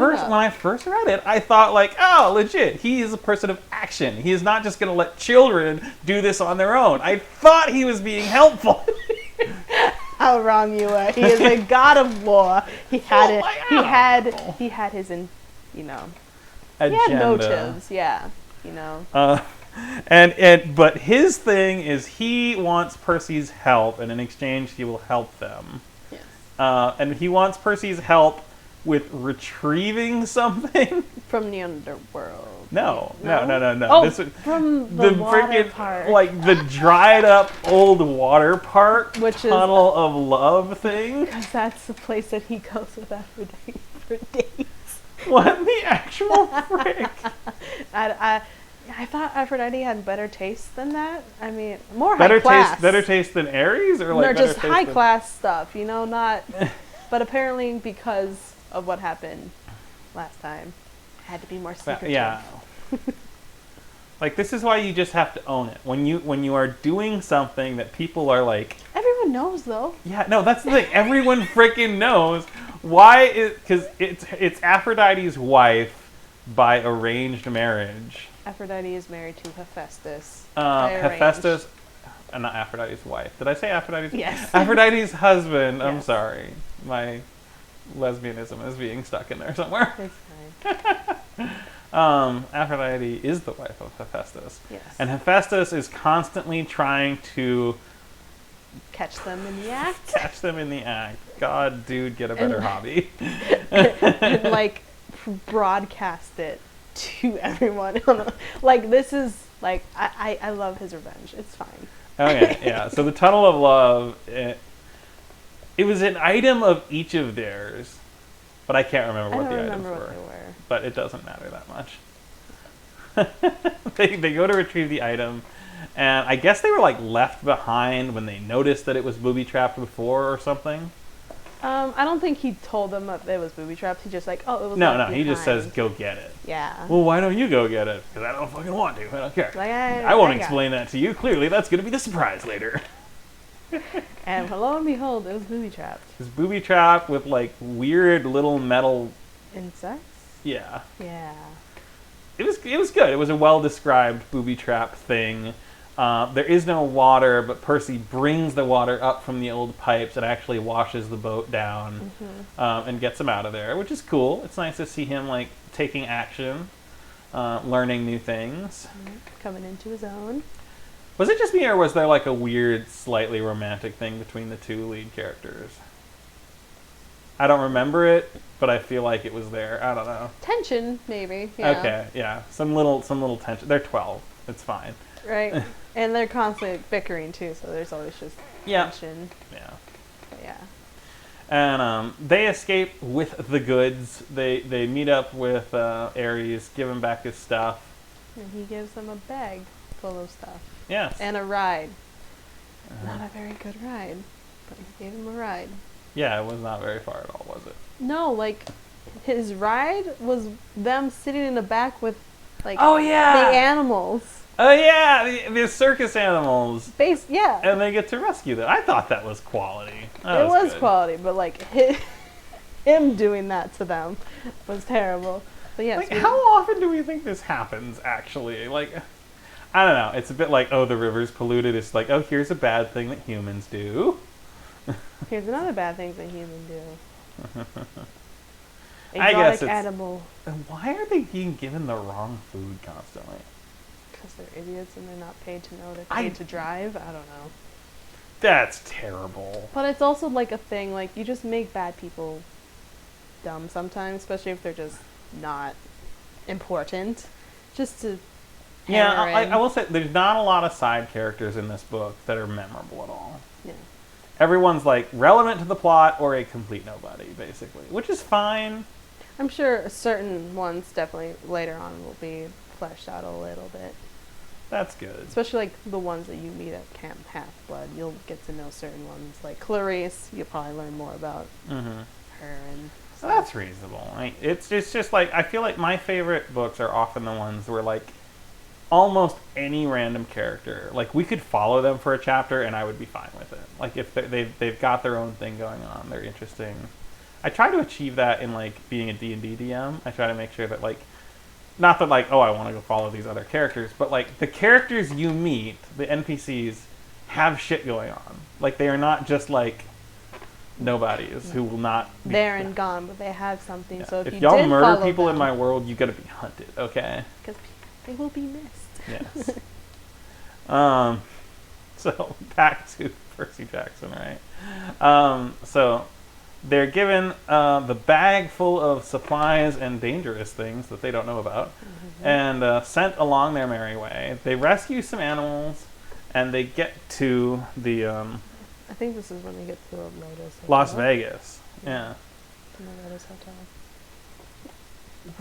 first read it, I thought like, oh, legit, he is a person of action. He is not just going to let children do this on their own. I thought he was being helpful. How wrong you were. He is a god of war. He had it. He had his, you know, agenda. He had motives. Yeah, you know. But his thing is he wants Percy's help, and in exchange he will help them. Yes. And he wants Percy's help with retrieving something from the underworld. No. Oh, from the water part. Like the dried up old water part, which is tunnel of love thing. Because that's the place that he goes with Aphrodite for dates. What the actual frick? I thought Aphrodite had better taste than that. I mean, more better high class. Better taste than Ares, or like no, just high class stuff. You know, not. But apparently, because of what happened last time, it had to be more secretive. Yeah. Like this is why you just have to own it. When you are doing something that people are like. Everyone knows though. Yeah, no, that's the thing. Everyone freaking knows. Why? Because it's Aphrodite's wife by arranged marriage. Aphrodite is married to Hephaestus. Hephaestus, not Aphrodite's wife. Did I say Aphrodite's? Yes. Aphrodite's husband. Yes. I'm sorry. My lesbianism is being stuck in there somewhere. It's fine. Aphrodite is the wife of Hephaestus. Yes. And Hephaestus is constantly trying to catch them in the act. Catch them in the act. God, dude, get a better hobby. and like broadcast it to everyone. Like this is like I love his revenge. It's fine. Okay, yeah. So the Tunnel of Love, it was an item of each of theirs, but I can't remember what the items were. But it doesn't matter that much. They go to retrieve the item, and I guess they were like left behind when they noticed that it was booby trapped before or something. I don't think he told them that it was booby trapped. He just like, oh, it was. No, he just says, go get it. Yeah. Well, why don't you go get it? Because I don't fucking want to. I don't care. Like, I won't explain that to you. Clearly, that's going to be the surprise later. And lo and behold, it was booby trapped. It was booby trapped with like weird little metal insects. Yeah. Yeah. It was good. It was a well described booby trap thing. There is no water, but Percy brings the water up from the old pipes and actually washes the boat down and gets him out of there, which is cool. It's nice to see him like taking action, learning new things. Coming into his own. Was it just me, or was there like a weird, slightly romantic thing between the two lead characters? I don't remember it, but I feel like it was there. I don't know. Tension, maybe. Yeah. Okay, yeah. Some little tension. They're 12. It's fine. Right. And they're constantly bickering too, so there's always just tension. Yeah. But yeah. And they escape with the goods. They meet up with Ares, give him back his stuff. And he gives them a bag full of stuff. Yes. And a ride. Not a very good ride, but he gave him a ride. Yeah, it was not very far at all, was it? No, like his ride was them sitting in the back with like the animals. Oh yeah, the circus animals. Yeah. And they get to rescue them. I thought that was quality. It was quality, but like him doing that to them was terrible. But yes. Like, how often do we think this happens? Actually, like, I don't know. It's a bit like, oh, the river's polluted. It's like, oh, here's a bad thing that humans do. Here's another bad thing that humans do. I guess animal. Why are they being given the wrong food constantly? Because they're idiots and they're not paid to know. They're paid to drive. I don't know. That's terrible. But it's also like a thing. Like you just make bad people dumb sometimes, especially if they're just not important. Just to Yeah, I will say there's not a lot of side characters in this book that are memorable at all. Yeah. Everyone's like relevant to the plot or a complete nobody, basically, which is fine. I'm sure certain ones definitely later on will be fleshed out a little bit. That's good. Especially like the ones that you meet at Camp Half-Blood. You'll get to know certain ones. Like Clarice, you'll probably learn more about her and stuff. That's reasonable. It's just like, I feel like my favorite books are often the ones where like almost any random character, like we could follow them for a chapter and I would be fine with it. Like if they've got their own thing going on, they're interesting. I try to achieve that in like being a D&D DM. I try to make sure that like, not that like, oh, I want to go follow these other characters, but like the characters you meet, the NPCs, have shit going on. Like they are not just like nobodies who will not be there and gone, but they have something. Yeah. So if you y'all did murder follow people them, in my world, you gotta be hunted, okay? because they will be missed. Yes. So back to Percy Jackson, right? So they're given the bag full of supplies and dangerous things that they don't know about, and sent along their merry way. They rescue some animals, and they get to the I think this is when they get to the Lotus Hotel. Las Vegas. Yeah. The Lotus Hotel.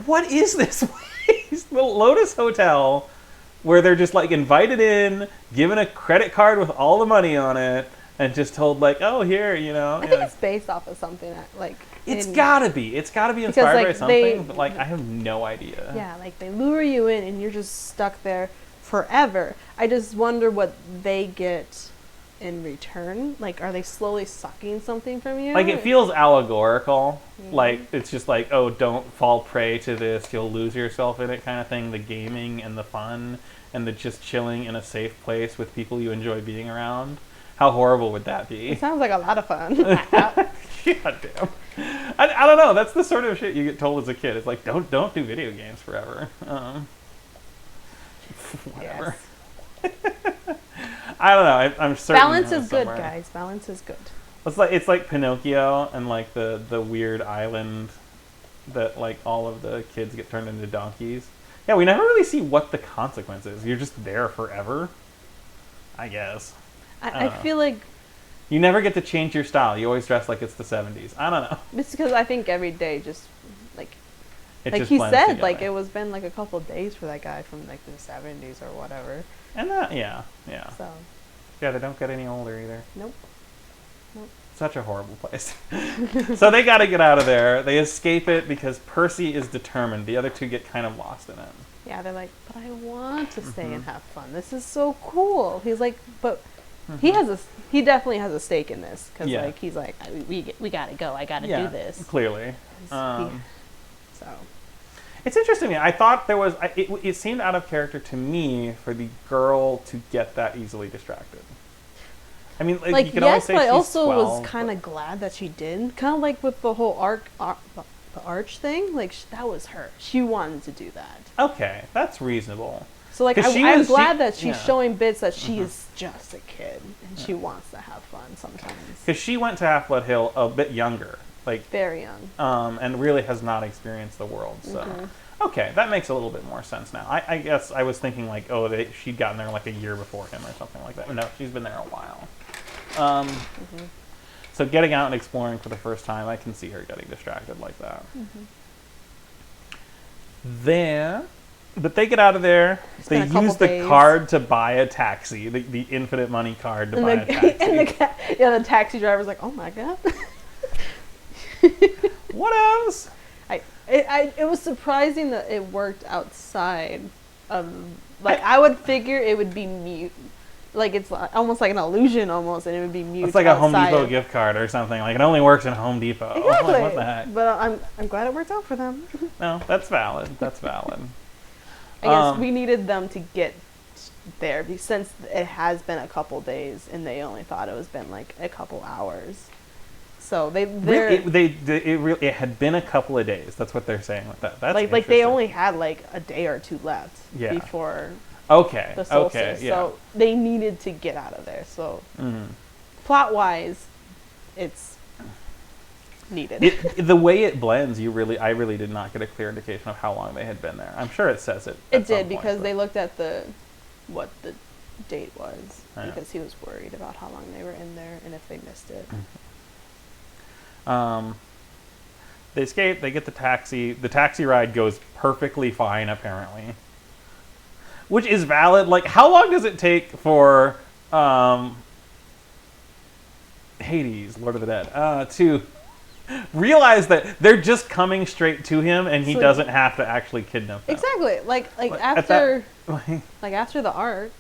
What is this place? The Lotus Hotel, where they're just like invited in, given a credit card with all the money on it, and just told like, oh, here, you know. I think it's based off of something that, like. It's gotta be inspired like, by something, but like I have no idea. Yeah, like they lure you in and you're just stuck there forever. I just wonder what they get in return. Like, are they slowly sucking something from you? Like it feels allegorical. Like it's just like, oh, don't fall prey to this, you'll lose yourself in it kind of thing. The gaming and the fun and the just chilling in a safe place with people you enjoy being around. How horrible would that be? It sounds like a lot of fun. God damn. I don't know. That's the sort of shit you get told as a kid. It's like, don't do video games forever. Whatever. Yes. I don't know. I'm certain. Balance is good, guys. Balance is good. It's like Pinocchio and like the weird island that like all of the kids get turned into donkeys. Yeah, we never really see what the consequence is. You're just there forever, I guess. I feel like you never get to change your style. You always dress like it's the 70s. I don't know. it's because I think every day just like It like just he blends said, together. like it was been like a couple of days for that guy from like the 70s or whatever. And that, yeah. So Yeah, they don't get any older either. nope. Such a horrible place. So they got to get out of there. They escape it because Percy is determined. The other two get kind of lost in it. Yeah, they're like, but I want to stay and have fun. This is so cool. He's like, but he definitely has a stake in this because like he's like, we gotta go. I gotta do this. Clearly. So It's interesting. I thought there was. It seemed out of character to me for the girl to get that easily distracted. I mean, like you can always yes, say but I she's also 12, was kind of glad that she did. Kind of like with the whole the arch thing. Like that was her. She wanted to do that. Okay, that's reasonable. So like I'm she glad that she's yeah. showing bits that she is just a kid and she wants to have fun sometimes. Because she went to Half-Blood Hill a bit younger, like Very young. and really has not experienced the world. So, okay, that makes a little bit more sense now. I guess I was thinking like, oh, she'd gotten there like a year before him or something like that. No, she's been there a while. So getting out and exploring for the first time, I can see her getting distracted like that. But they get out of there. They use the card to buy a taxi, the infinite money card to buy a taxi. And the taxi driver's like, oh my god. What else? It was surprising that it worked outside of, like, I would figure it would be mute. Like, it's almost like an illusion almost, and it would be mute. It's like a Home Depot gift card or something. Like, it only works in Home Depot. Exactly. Like, what the heck? But I'm glad it worked out for them. No, that's valid. That's valid. I guess we needed them to get there since it has been a couple days, and they only thought it was been like a couple hours. So it had been a couple of days. That's what they're saying with that. That's like they only had like a day or two left before. Okay. the solstice. Okay. Yeah. So they needed to get out of there. So Mm-hmm. plot wise, it's needed. The way it blends, I really did not get a clear indication of how long they had been there. I'm sure it says it. It did because they looked at what the date was, because he was worried about how long they were in there and if they missed it. They escape. They get the taxi. The taxi ride goes perfectly fine, apparently, which is valid. Like, how long does it take for Hades, Lord of the Dead, to realize that they're just coming straight to him and he doesn't have to actually kidnap them? Exactly. Like after after the arc.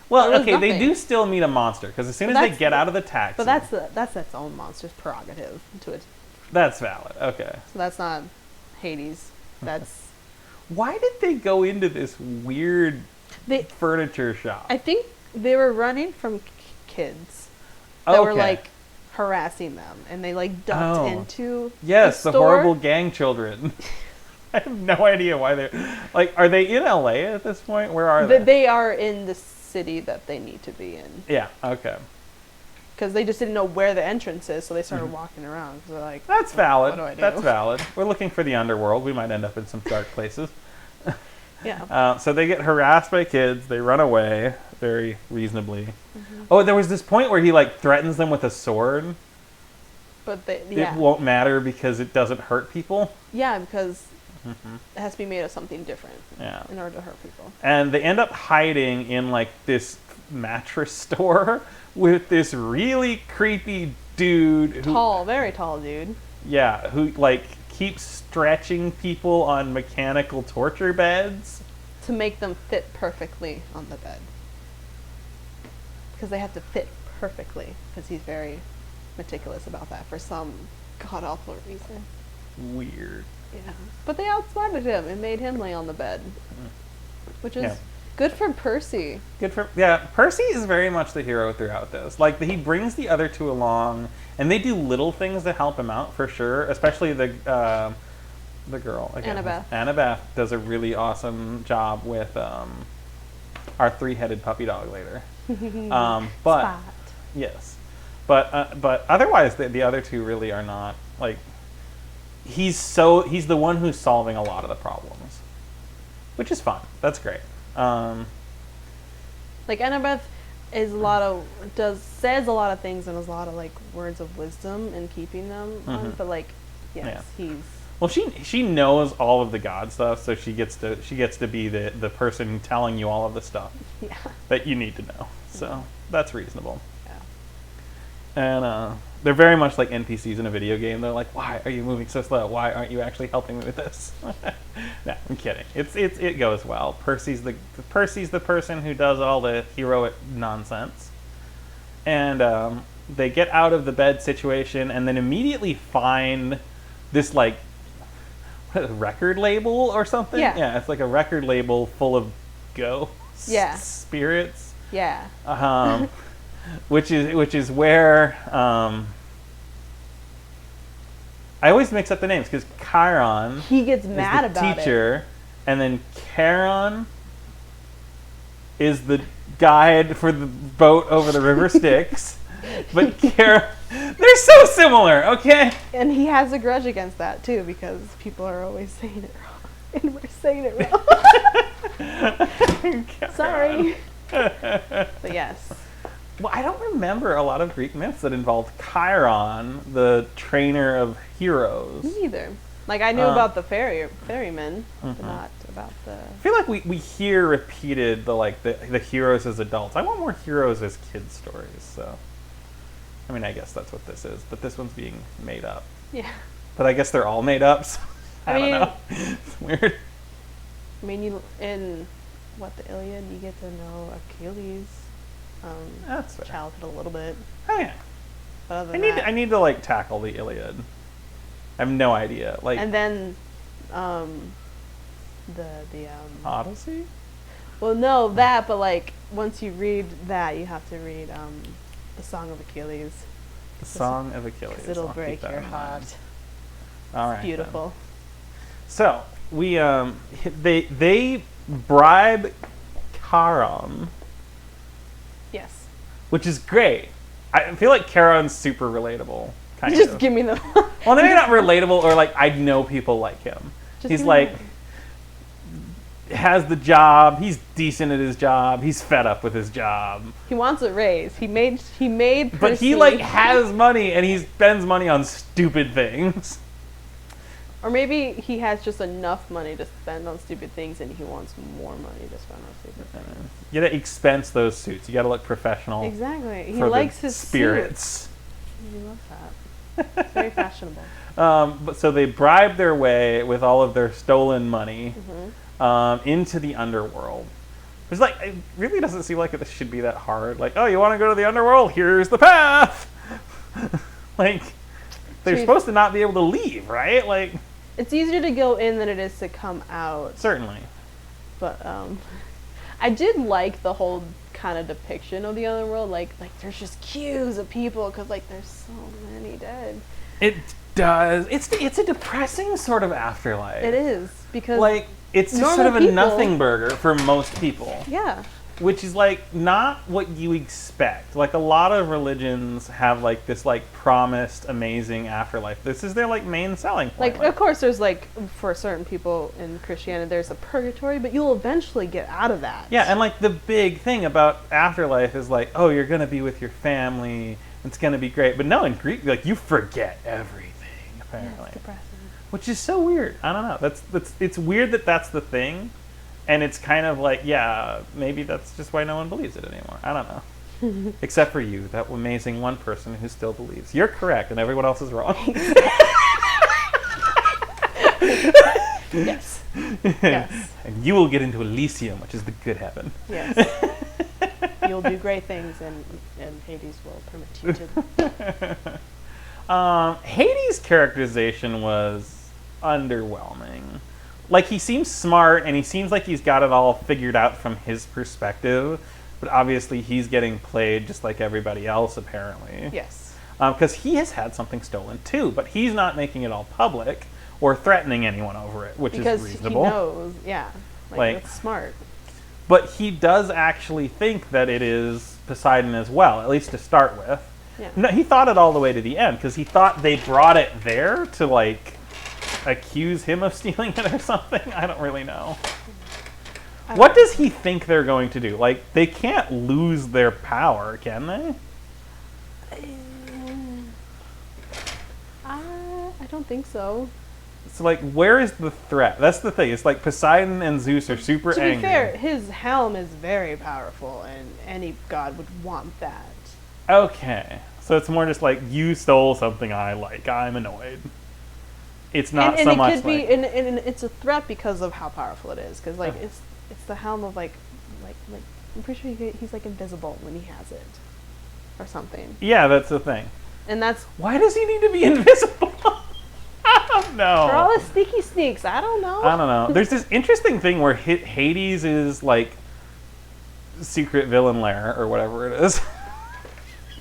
Well, okay, they do still meet a monster because as soon as they get out of the taxi. But that's its own monster's prerogative to it. That's valid. Okay. So that's not Hades. That's. Why did they go into this weird furniture shop? I think they were running from kids that were like harassing them, and they like ducked into the store. Horrible gang children. I have no idea why they're like. Are they in LA at this point? Where are they? They are in the city that they need to be in. Yeah. Okay. Because they just didn't know where the entrance is, so they started walking around. Because they're like, "That's valid. What do I do?" That's valid. We're looking for the underworld. We might end up in some dark places." Yeah. So they get harassed by kids. They run away very reasonably. Mm-hmm. Oh, there was this point where he like threatens them with a sword. But it won't matter because it doesn't hurt people. Yeah, because it has to be made of something different. Yeah. In order to hurt people. And they end up hiding in like this mattress store with this really creepy dude. Very tall dude. Yeah, who like keeps stretching people on mechanical torture beds to make them fit perfectly on the bed. Because they have to fit perfectly. Because he's very meticulous about that for some god awful reason. Weird. Yeah. But they outsmarted him and made him lay on the bed. Which is good for Percy. Percy is very much the hero throughout this. Like, he brings the other two along, and they do little things to help him out for sure. Especially the girl, again, Annabeth does a really awesome job with our 3-headed puppy dog later. But Spot. Yes, but otherwise the other two really are not like. He's the one who's solving a lot of the problems, which is fun. That's great. Like Annabeth says a lot of things and has a lot of like words of wisdom in keeping them on, but like he's she knows all of the god stuff, so she gets to be the person telling you all of the stuff that you need to know. So that's reasonable. And they're very much like NPCs in a video game. They're like, "Why are you moving so slow? Why aren't you actually helping me with this?" No, I'm kidding. It goes well. Percy's the person who does all the heroic nonsense, and they get out of the bed situation, and then immediately find this like record label or something. Yeah, it's like a record label full of ghosts, spirits. Yeah. Which is where I always mix up the names because Chiron he gets mad is the about teacher, and then Charon is the guide for the boat over the river Styx. But they're so similar, okay? And he has a grudge against that too because people are always saying it wrong, and we're saying it wrong. Sorry. But yes. Well, I don't remember a lot of Greek myths that involved Chiron, the trainer of heroes. Me neither. Like, I knew about the ferrymen, but not about the... I feel like we hear repeated the heroes as adults. I want more heroes as kids stories, so... I mean, I guess that's what this is, but this one's being made up. Yeah. But I guess they're all made up, so I don't know. It's weird. I mean, in the Iliad, you get to know Achilles' that's fair. childhood a little bit. Oh yeah. But other than I need to like tackle the Iliad. I have no idea. Like, and then the Odyssey? Well, no, that, but like once you read that, you have to read the Song of Achilles. The Song of Achilles. It'll break your heart. All right. It's beautiful. Then. So we they bribe Charon, Yes. which is great. I feel like Charon's super relatable. Kind Just of. give me the. Well, maybe not relatable, or like I know people like him. Just He's give me like has the job. He's decent at his job. He's fed up with his job. He wants a raise. He made. But he like has money and he spends money on stupid things. Or maybe he has just enough money to spend on stupid things, and he wants more money to spend on stupid things. You gotta expense those suits. You gotta look professional. Exactly. He for likes the his spirits. suits. He loves that. It's very fashionable. But so they bribe their way with all of their stolen money into the underworld. It's like it really doesn't seem like this should be that hard. Like, oh, you want to go to the underworld? Here's the path. Like, they're supposed to not be able to leave, right? Like, it's easier to go in than it is to come out. Certainly. But I did like the whole kind of depiction of the underworld. Like there's just queues of people because like there's so many dead. It does. It's a depressing sort of afterlife. It is because like it's just sort of a nothing burger for most people. Yeah. Which is like not what you expect. Like a lot of religions have like this like promised amazing afterlife. This is their like main selling point. Like of course there's like for certain people in Christianity there's a purgatory, but you'll eventually get out of that. Yeah, and like the big thing about afterlife is like, oh, you're gonna be with your family. It's gonna be great. But no, in Greek, like you forget everything apparently. Yeah, it's depressing. Which is so weird. I don't know. That's it's weird that that's the thing. And it's kind of like, yeah, maybe that's just why no one believes it anymore. I don't know. Except for you, that amazing one person who still believes. You're correct, and everyone else is wrong. Yes. Yes. And you will get into Elysium, which is the good heaven. Yes. You'll do great things, and Hades will permit you to. Hades' characterization was underwhelming. Like, he seems smart, and he seems like he's got it all figured out from his perspective, but obviously he's getting played just like everybody else, apparently. Yes. Because he has had something stolen, too, but he's not making it all public or threatening anyone over it, which is reasonable. Because he knows, yeah. Like, that's smart. But he does actually think that it is Poseidon as well, at least to start with. Yeah. No, he thought it all the way to the end, because he thought they brought it there to, like, accuse him of stealing it or something. I don't really know. What does he think they're going to do? Like, they can't lose their power, can they? I don't think so. So, like, where is the threat? That's the thing. It's like Poseidon and Zeus are super angry. To be fair, his helm is very powerful, and any god would want that. Okay. So it's more just like, you stole something I like. I'm annoyed. It's not and so it much could like... be, and it's a threat because of how powerful it is. Because, like, it's the helm of, like, I'm pretty sure he's, like, invisible when he has it. Or something. Yeah, that's the thing. And that's... Why does he need to be invisible? I don't know. For all the sneaky sneaks, I don't know. I don't know. There's this interesting thing where Hades is, like, secret villain lair, or whatever it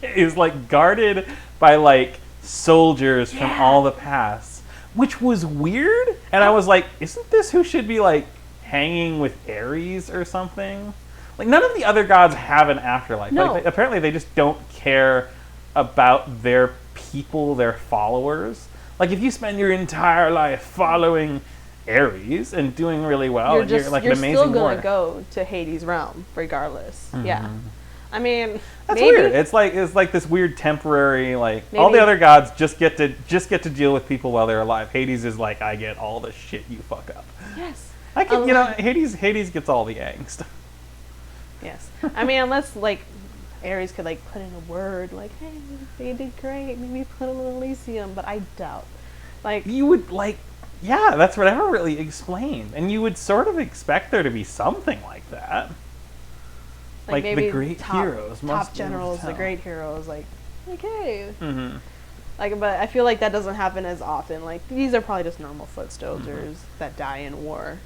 is like, guarded by, like, soldiers from all the pasts. Which was weird, and I was like, isn't this who should be, like, hanging with Ares or something? Like, none of the other gods have an afterlife. No. Like, apparently they just don't care about their people, their followers. Like, if you spend your entire life following Ares and doing really well, you're like an amazing still going warrior. to go to Hades' realm, regardless. Mm-hmm. Yeah. I mean, that's maybe. Weird. It's like this weird temporary, like, all the other gods just get to deal with people while they're alive. Hades is like, I get all the shit you fuck up. Yes. I can, Hades gets all the angst. Yes. I mean, unless, like, Ares could, like, put in a word, like, hey, they did great, maybe put them in Elysium, but I doubt. Like, you would, like, yeah, that's what I never really explained. And you would sort of expect there to be something like that. Like maybe the great heroes must top generals, the great heroes, like, hey. Mm-hmm. Like, but I feel like that doesn't happen as often. Like, these are probably just normal foot soldiers that die in war.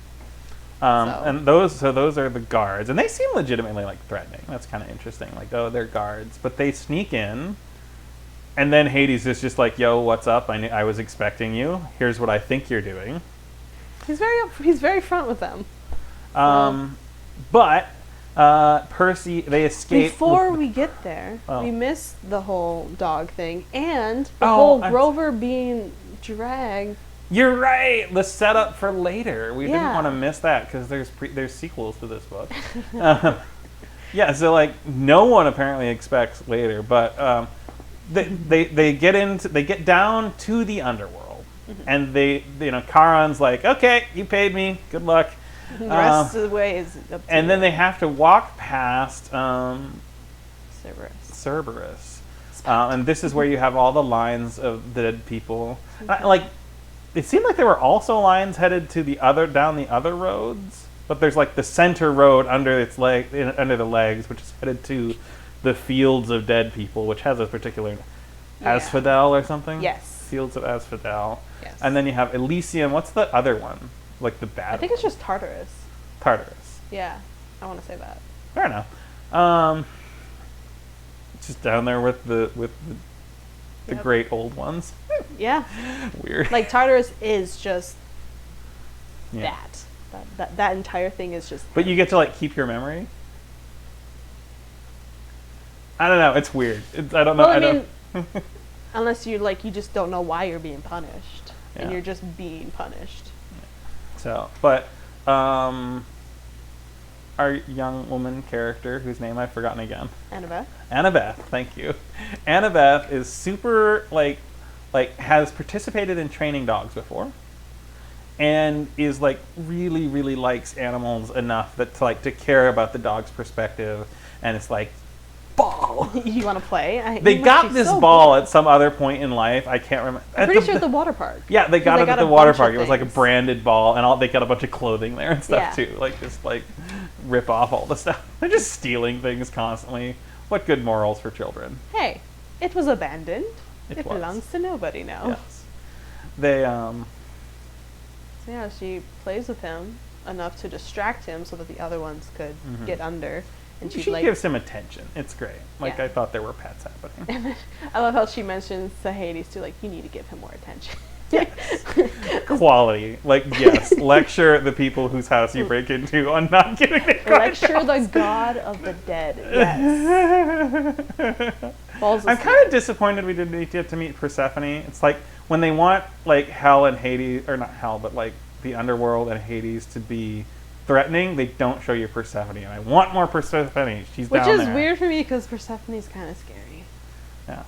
And those are the guards, and they seem legitimately, like, threatening. That's kind of interesting. Like, oh, they're guards, but they sneak in, and then Hades is just like, "Yo, what's up? I was expecting you. Here's what I think you're doing." He's very front with them. But Percy, they escape. Before we get there, Oh. we missed the whole dog thing and the Oh, whole I'm- Grover being dragged. You're right. The setup for later. We didn't Yeah. want to miss that because there's sequels to this book. Yeah. So like no one apparently expects later, but they get down to the underworld, and Charon's like, okay, you paid me. Good luck. The rest of the way is up to And then you. they have to walk past Cerberus. Cerberus, and this is where you have all the lines of dead people. Like, it seemed like there were also lines headed to down the other roads, but there's like the center road under under the legs, which is headed to the fields of dead people, which has a particular Asphodel or something. Yes. Fields of Asphodel. Yes. And then you have Elysium. What's the other one? Like the bad. I think it's just Tartarus. Tartarus. Yeah, I want to say that. Fair enough. Just down there with the Yep. great old ones. Yeah, Weird. like Tartarus is just Yeah. that entire thing is just. But you get to like keep your memory. I don't know. It's weird. I don't know. Well, I don't. mean, unless you just don't know why you're being punished, and Yeah. you're just being punished. So, but our young woman character, whose name I've forgotten again, Annabeth. Annabeth. Thank you. Annabeth is super like has participated in training dogs before, and is like really likes animals enough that to care about the dog's perspective, and it's like, ball. You want to play? They You must got be this so ball bored. at some other point in life. I can't remember. I'm pretty sure at the water park. Yeah, they got it at a the water bunch of park. It was like a things. branded ball, and they got a bunch of clothing there and stuff Yeah. too. Like just like rip off all the stuff. They're just stealing things constantly. What good morals for children? Hey, it was abandoned. It It was. belongs to nobody now. Yes. They So yeah, she plays with him enough to distract him so that the other ones could get under. And she's she like, gives him attention. It's great. Like Yeah. I thought there were pets happening. I love how she mentions to Hades too, like, you need to give him more attention. Quality. Like yes, lecture the people whose house you break into on not giving the Lecture the god of the dead. Yes. Falls I'm asleep. kind of disappointed we didn't get to meet Persephone. It's like when they want like hell and Hades, or not hell, but like the underworld and Hades to be threatening, they don't show you Persephone. And I want more Persephone. She's Which down is there. weird for me because Persephone's kind of scary. Yeah.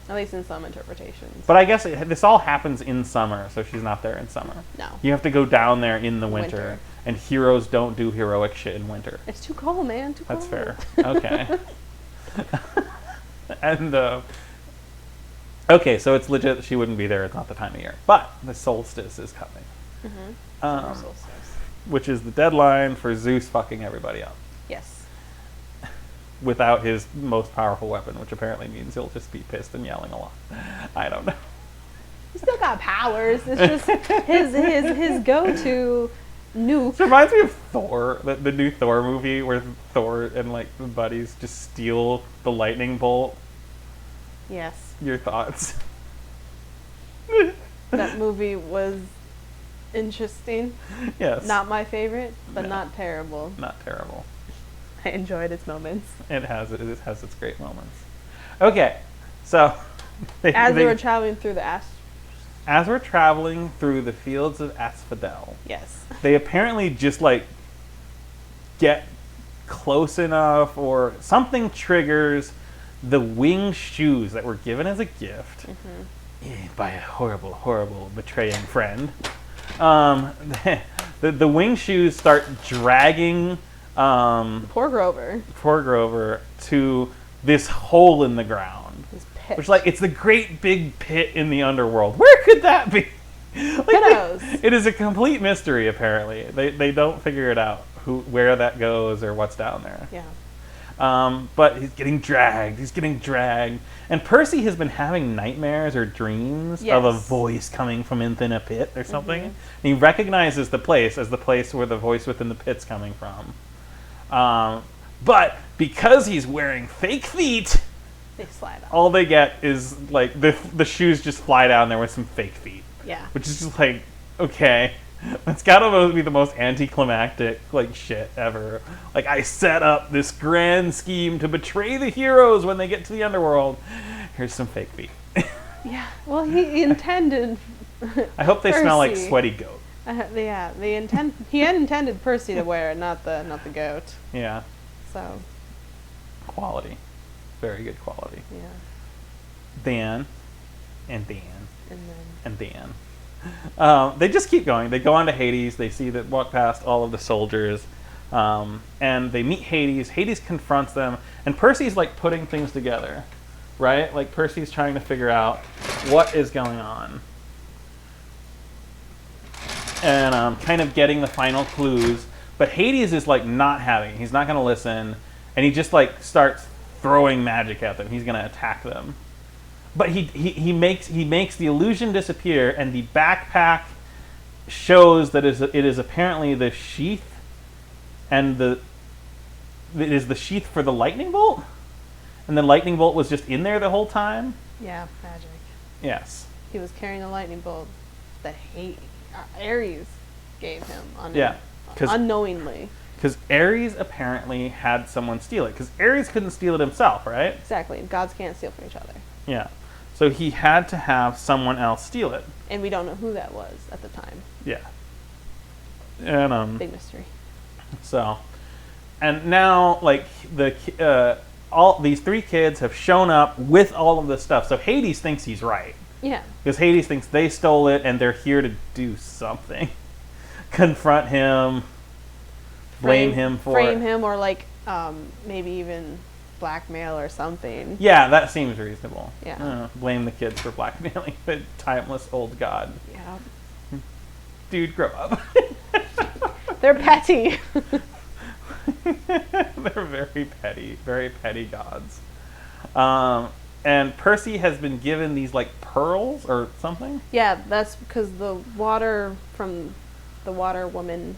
At least in some interpretations. But I guess this all happens in summer, so she's not there in summer. No. You have to go down there in the winter, Winter. and heroes don't do heroic shit in winter. It's too cold, man. Too cold. That's fair. Okay. And okay, so it's legit that she wouldn't be there. It's not the time of year, but the solstice is coming, Summer solstice. which is the deadline for Zeus fucking everybody up Yes. without his most powerful weapon, which apparently means he'll just be pissed and yelling a lot. I don't know. He's still got powers. It's just his go-to nuke. It reminds me of Thor, the new Thor movie where Thor and like the buddies just steal the lightning bolt. Yes. Your thoughts? That movie was interesting. Yes. Not my favorite, but No. not terrible. Not terrible. I enjoyed its moments. It has its great moments. Okay, so As we were traveling through the as we're traveling through the fields of Asphodel, yes. they apparently just like get close enough, or something triggers the winged shoes that were given as a gift by a horrible betraying friend. The winged shoes start dragging Poor Grover. poor Grover to this hole in the ground. His pit. Which, like, it's the great big pit in the underworld. Where could that be? Like, Who knows? it is a complete mystery, apparently. They don't figure it out, where that goes or what's down there. Yeah. But he's getting dragged. And Percy has been having nightmares or dreams of a Yes. voice coming from within a pit or something. And he recognizes the place as the place where the voice within the pit's coming from. But because he's wearing fake feet, They slide off. all they get is like the shoes just fly down there with some fake feet, Yeah. which is just like, okay, It's gotta be the most anticlimactic like shit ever. Like, I set up this grand scheme to betray the heroes when they get to the underworld. Here's some fake feet. Yeah. Well, he intended. I hope they smell like Percy. sweaty goat. Yeah. He had intended Percy to wear it, not the goat. Yeah. So. Quality. Very good quality. Yeah. Dan. And Dan. And then. And Dan. They just keep going. They go on to Hades. They see that walk past all of the soldiers. And they meet Hades. Hades confronts them. And Percy's like putting things together. Right? Like Percy's trying to figure out what is going on. And kind of getting the final clues. But Hades is like not having it. He's not going to listen. And he just like starts throwing magic at them. He's going to attack them. But he makes the illusion disappear, and the backpack shows that it is apparently the sheath, and it is the sheath for the lightning bolt, and the lightning bolt was just in there the whole time. Yeah, magic. Yes. He was carrying a lightning bolt that Ares gave him. Unknowingly. Because Ares apparently had someone steal it. Because Ares couldn't steal it himself, right? Exactly. Gods can't steal from each other. Yeah. So he had to have someone else steal it. And we don't know who that was at the time. Yeah. And big mystery. So, and now like all these 3 kids have shown up with all of this stuff. So Hades thinks he's right. Yeah. Because Hades thinks they stole it and they're here to do something. Confront him. Blame him for it. Or like maybe even blackmail or something. Yeah, that seems reasonable. Yeah. Blame the kids for blackmailing the timeless old god. Yeah. Dude, grow up. They're petty. They're very petty gods. And Percy has been given these like pearls or something. Yeah, that's because the water woman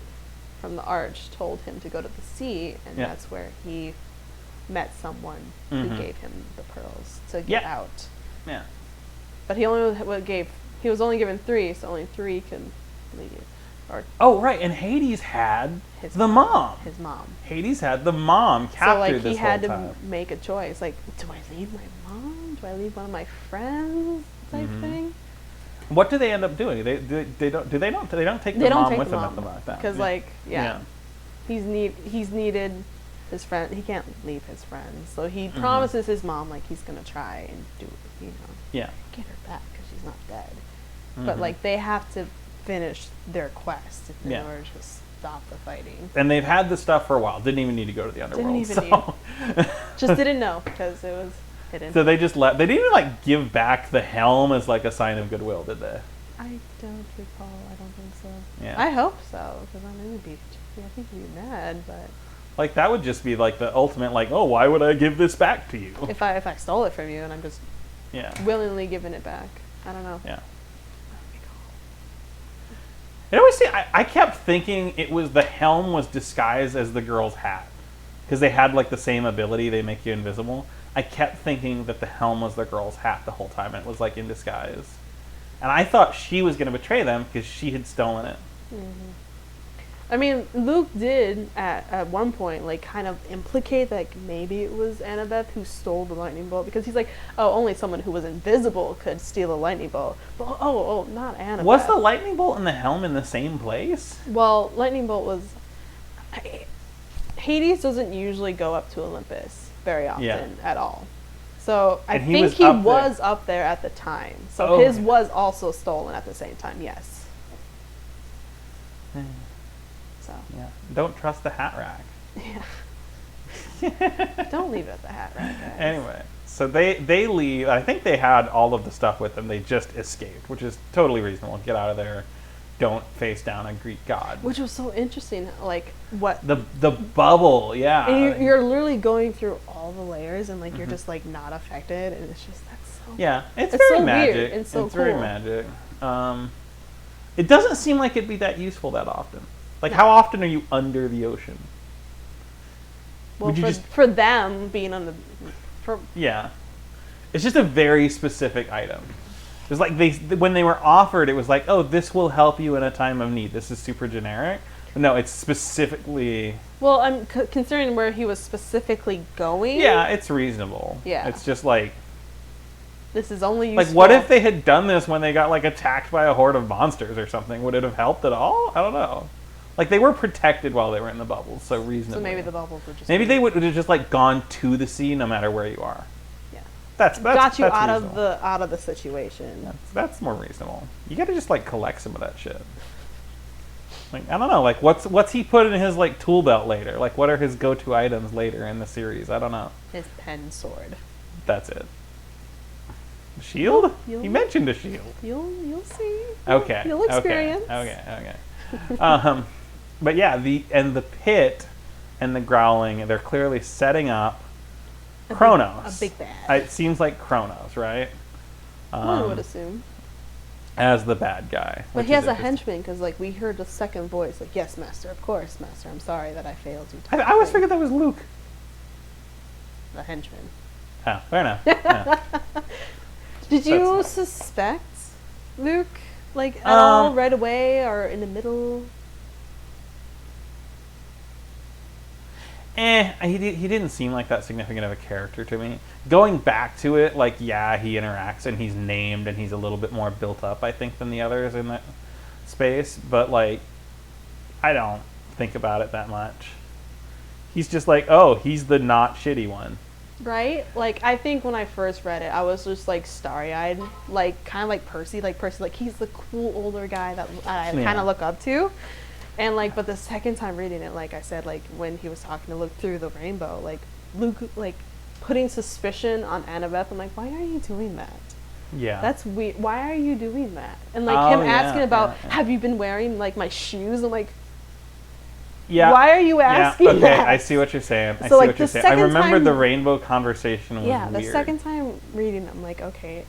from the arch told him to go to the sea, and that's where he met someone who gave him the pearls to get out. Yeah. But he was only given 3, so only 3 can leave. Right, and Hades had the mom. His mom. Hades had the mom captured this whole time. So he had to make a choice. Like, do I leave my mom? Do I leave one of my friends? Type thing. What do they end up doing? They don't take the mom with them at the moment. Because he's needed his friend. He can't leave his friends, so he promises his mom like he's gonna try and do get her back because she's not dead. But like they have to finish their quest in order to stop the fighting. And they've had this stuff for a while. Didn't even need to go to the underworld. Just didn't know because it was hidden. So they just they didn't even like give back the helm as like a sign of goodwill, did they? I don't recall. I don't think so. Yeah. I hope so because I'm gonna be. I think he'd be mad, but. Like that would just be like the ultimate like, oh, why would I give this back to you? If I stole it from you and I'm just willingly giving it back. I don't know. Yeah. It always I kept thinking it was the helm was disguised as the girl's hat. Because they had like the same ability, they make you invisible. I kept thinking that the helm was the girl's hat the whole time. And it was like in disguise. And I thought she was going to betray them because she had stolen it. Mm-hmm. I mean, Luke did at one point like kind of implicate like maybe it was Annabeth who stole the lightning bolt because he's like, oh, only someone who was invisible could steal a lightning bolt. But not Annabeth. Was the lightning bolt and the helm in the same place? Well, lightning bolt was. Hades doesn't usually go up to Olympus very often at all. So I think he was up there at the time. So his was also stolen at the same time. Yes. So. Yeah. Don't trust the hat rack. Yeah. Don't leave it at the hat rack, guys. Anyway, so they leave. I think they had all of the stuff with them. They just escaped, which is totally reasonable. Get out of there. Don't face down a Greek god. Which was so interesting. Like what the bubble, yeah. And you're literally going through all the layers, and like you're just like not affected, and it's just that's so. Yeah, it's very so magic. Weird and so it's cool. very magic. It doesn't seem like it'd be that useful that often. Like, how often are you under the ocean? Well, for them being on the... Yeah. It's just a very specific item. There's like when they were offered, it was like, oh, this will help you in a time of need. This is super generic. But no, it's specifically. Well, I'm considering where he was specifically going. Yeah, it's reasonable. Yeah. It's just like. This is only useful. Like, what if they had done this when they got like attacked by a horde of monsters or something? Would it have helped at all? I don't know. Like, they were protected while they were in the bubbles, so reasonably. So maybe the bubbles would just. Maybe they would have just like gone to the sea no matter where you are. Yeah. That's got you that's out of the situation. That's more reasonable. You got to just like collect some of that shit. Like, I don't know. Like, what's he put in his like tool belt later? Like, what are his go-to items later in the series? I don't know. His pen sword. That's it. Shield? You'll He mentioned a shield. You'll see. Okay. You'll experience. Okay. But yeah, the pit and the growling, they're clearly setting up Kronos. A big bad. It seems like Kronos, right? I would assume. As the bad guy. But he has a henchman because, like, we heard a second voice, like, "Yes, master. Of course, master. I'm sorry that I failed you." I always figured that was Luke. The henchman. Oh, fair enough. Yeah. Did you suspect Luke, like, at all right away or in the middle? He didn't seem like that significant of a character to me. Going back to it, like, yeah, he interacts and he's named and he's a little bit more built up, I think, than the others in that space. But, like, I don't think about it that much. He's just like, oh, he's the not shitty one. Right? Like, I think when I first read it, I was just, like, starry-eyed. Like, kind of like Percy. Like, he's the cool older guy that I kind of look up to. And, like, but the second time reading it, like I said, like, when he was talking to Luke through the rainbow, like, Luke, like, putting suspicion on Annabeth, I'm like, why are you doing that? Yeah. That's weird. Why are you doing that? And, like, him asking about, have you been wearing, like, my shoes? I'm like, why are you asking that? Okay, I see what you're saying. I see what you're saying. I remember the rainbow conversation was weird. The second time reading, I'm like, okay,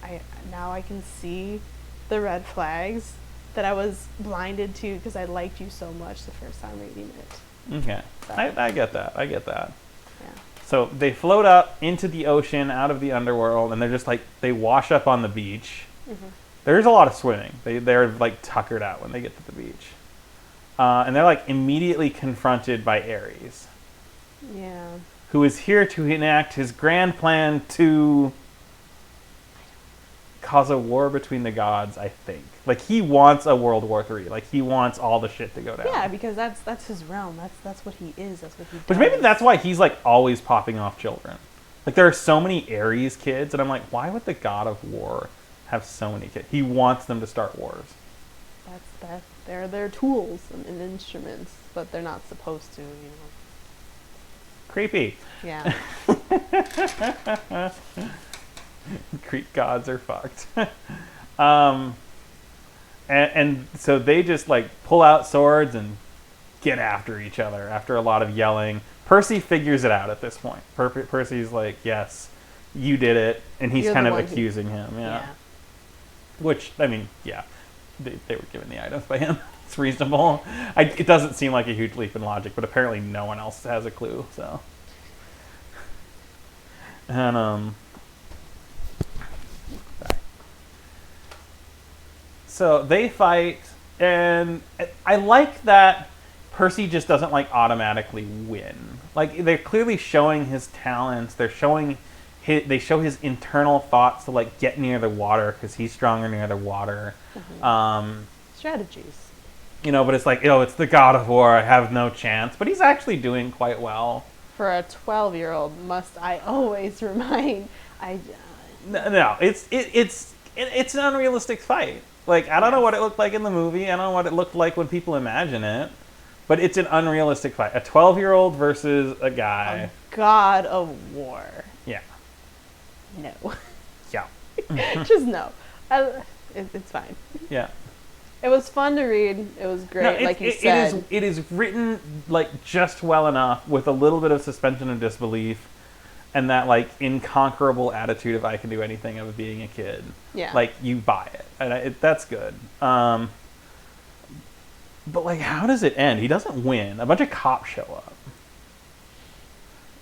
now I can see the red flags that I was blinded to because I liked you so much the first time reading it. Okay. So. I get that. Yeah. So they float up into the ocean, out of the underworld, and they're just like, they wash up on the beach. Mm-hmm. There's a lot of swimming. They're like tuckered out when they get to the beach. And they're like immediately confronted by Ares. Yeah. Who is here to enact his grand plan to cause a war between the gods, I think. Like, he wants a World War III. Like, he wants all the shit to go down. Yeah, because that's his realm. That's what he is. That's what he does. But maybe that's why he's, like, always popping off children. Like, there are so many Ares kids, and I'm like, why would the god of war have so many kids? He wants them to start wars. They're their tools and instruments, but they're not supposed to, you know. Creepy. Yeah. Greek gods are fucked. And so they just like pull out swords and get after each other after a lot of yelling. Percy figures it out at this point. Percy's like, yes, you did it. And he's kind of accusing him. Yeah. Which, I mean, yeah. They were given the items by him. It's reasonable. It doesn't seem like a huge leap in logic, but apparently no one else has a clue. So, and so they fight, and I like that Percy just doesn't like automatically win. Like, they're clearly showing his talents. They show his internal thoughts to like get near the water because he's stronger near the water. Mm-hmm. Strategies. You know, but it's like, it's the god of war. I have no chance. But he's actually doing quite well. For a 12-year-old, must I always remind? No, it's an unrealistic fight. Like, I don't know what it looked like in the movie. I don't know what it looked like when people imagine it. But it's an unrealistic fight. A 12-year-old versus a guy. A god of war. Yeah. No. Yeah. Just no. It's fine. Yeah. It was fun to read. It was great, like you said. It is written, like, just well enough with a little bit of suspension of disbelief and that, like, inconquerable attitude of I can do anything of being a kid. Yeah. Like, you buy it. And that's good. But, like, how does it end? He doesn't win. A bunch of cops show up.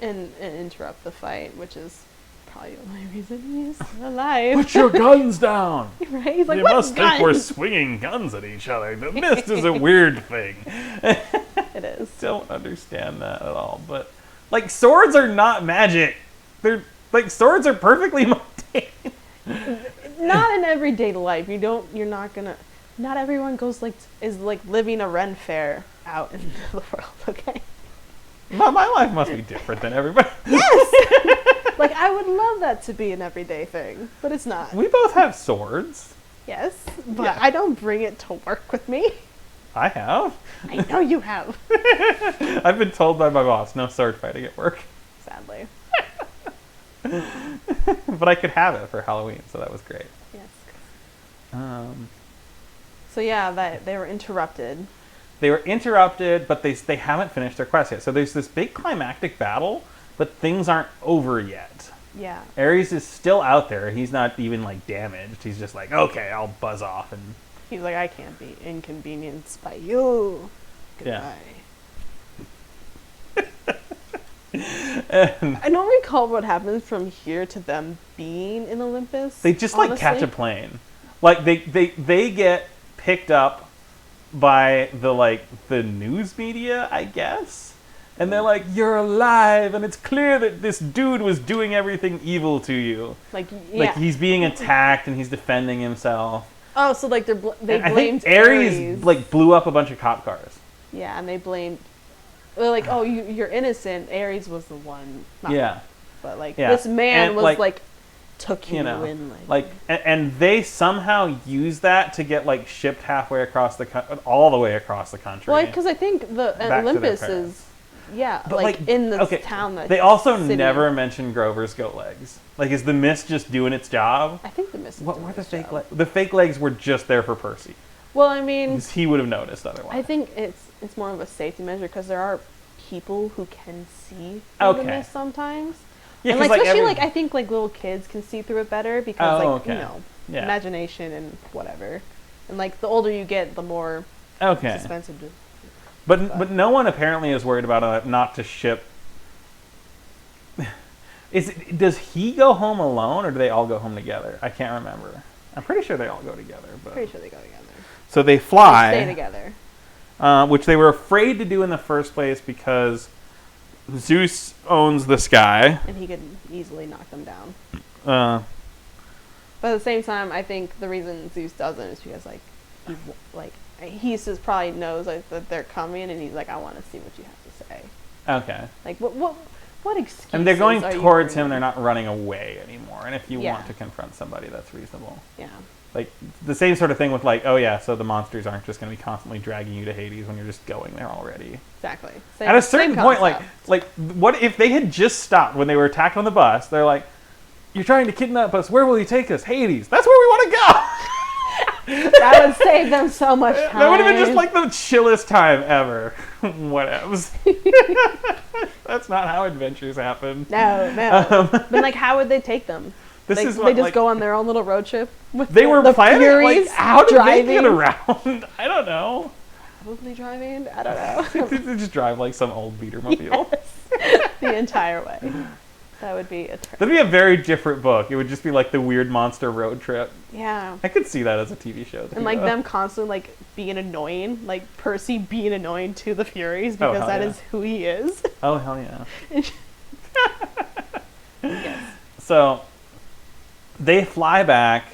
And interrupt the fight, which is probably the only reason he's alive. Put your guns down. Right? He's like, You what must guns? think we're swinging guns at each other. The mist is a weird thing. It is. Don't understand that at all. But like swords are not magic. They're like swords are perfectly mundane. Not in everyday life. You're not gonna. Not everyone is living a Ren fair out into the world. Okay. My life must be different than everybody. Yes. Like I would love that to be an everyday thing, but it's not. We both have swords. Yes, but Yeah. I don't bring it to work with me. I have. I know you have. I've been told by my boss, no sword fighting at work. Sadly. But I could have it for Halloween, so that was great. Yes. Um, So yeah, that they were interrupted. They were interrupted, but they haven't finished their quest yet. So there's this big climactic battle, but things aren't over yet. Yeah. Ares is still out there. He's not even like damaged. He's just like, okay, I'll buzz off and He's like, I can't be inconvenienced by you. Goodbye. and I don't recall what happens from here to them being in Olympus. they just like catch a honestly. plane. Like they get picked up by the news media, I guess. And they're like, you're alive, and it's clear that this dude was doing everything evil to you. Like, yeah. Like he's being attacked and he's defending himself. Oh, so like they And I blamed think Ares like blew up a bunch of cop cars. Yeah, and they blamed. They're like, oh, you're innocent. Ares was the one. Not Yeah. But like Yeah. this man And, was like, took you, You know, in and they somehow use that to get like shipped halfway across all the way across the country. Well, because I think the back to their Olympus parents. is, yeah, But, like in the okay, town that They also city. never mention Grover's goat legs. Like, is the mist just doing its job? I think the mist. What were the fake legs? The fake legs were just there for Percy. Well, I mean, 'Cause he would have noticed otherwise. I think it's more of a safety measure because there are people who can see through the Okay. mist sometimes. Yeah, And 'cause, like especially every- I think like little kids can see through it better because okay. Yeah. imagination and whatever. And like the older you get, the more Okay. it's expensive to. But no one apparently is worried about not to ship. Does he go home alone or do they all go home together? I can't remember. I'm pretty sure they all go together. But Pretty sure they go together. so they They fly, stay together. which they were afraid to do in the first place because Zeus owns the sky. And he could easily knock them down. Uh, But at the same time, I think the reason Zeus doesn't is because he just probably knows that they're coming, and he's like, I want to see what you have to say. okay. Like what excuses? And they're going are you towards him. bringing? They're not running away anymore. And if you Yeah. want to confront somebody, that's reasonable. Yeah. Like the same sort of thing with like, oh yeah, so the monsters aren't just going to be constantly dragging you to Hades when you're just going there already. Exactly. At a certain same point, concept. like what if they had just stopped when they were attacked on the bus? They're like, you're trying to kidnap us. Where will you take us? Hades. That's where we want to go. That would save them so much time. That would have been just like the chillest time ever. Whatevs. That's not how adventures happen. No. But like, how would they take them? This They is just what, go on their own little road trip. With they were the planning. Like, Furies how did driving. they get around? I don't know. Probably driving. I don't know. They just drive like some old beatermobile. Yes. The entire way. That would be a trip. That'd be a very different book. It would just be like the weird monster road trip. Yeah. I could see that as a TV show. And like them constantly like being annoying, like Percy being annoying to the Furies because hell that yeah. is who he is. Oh hell yeah. Yes. So they fly back.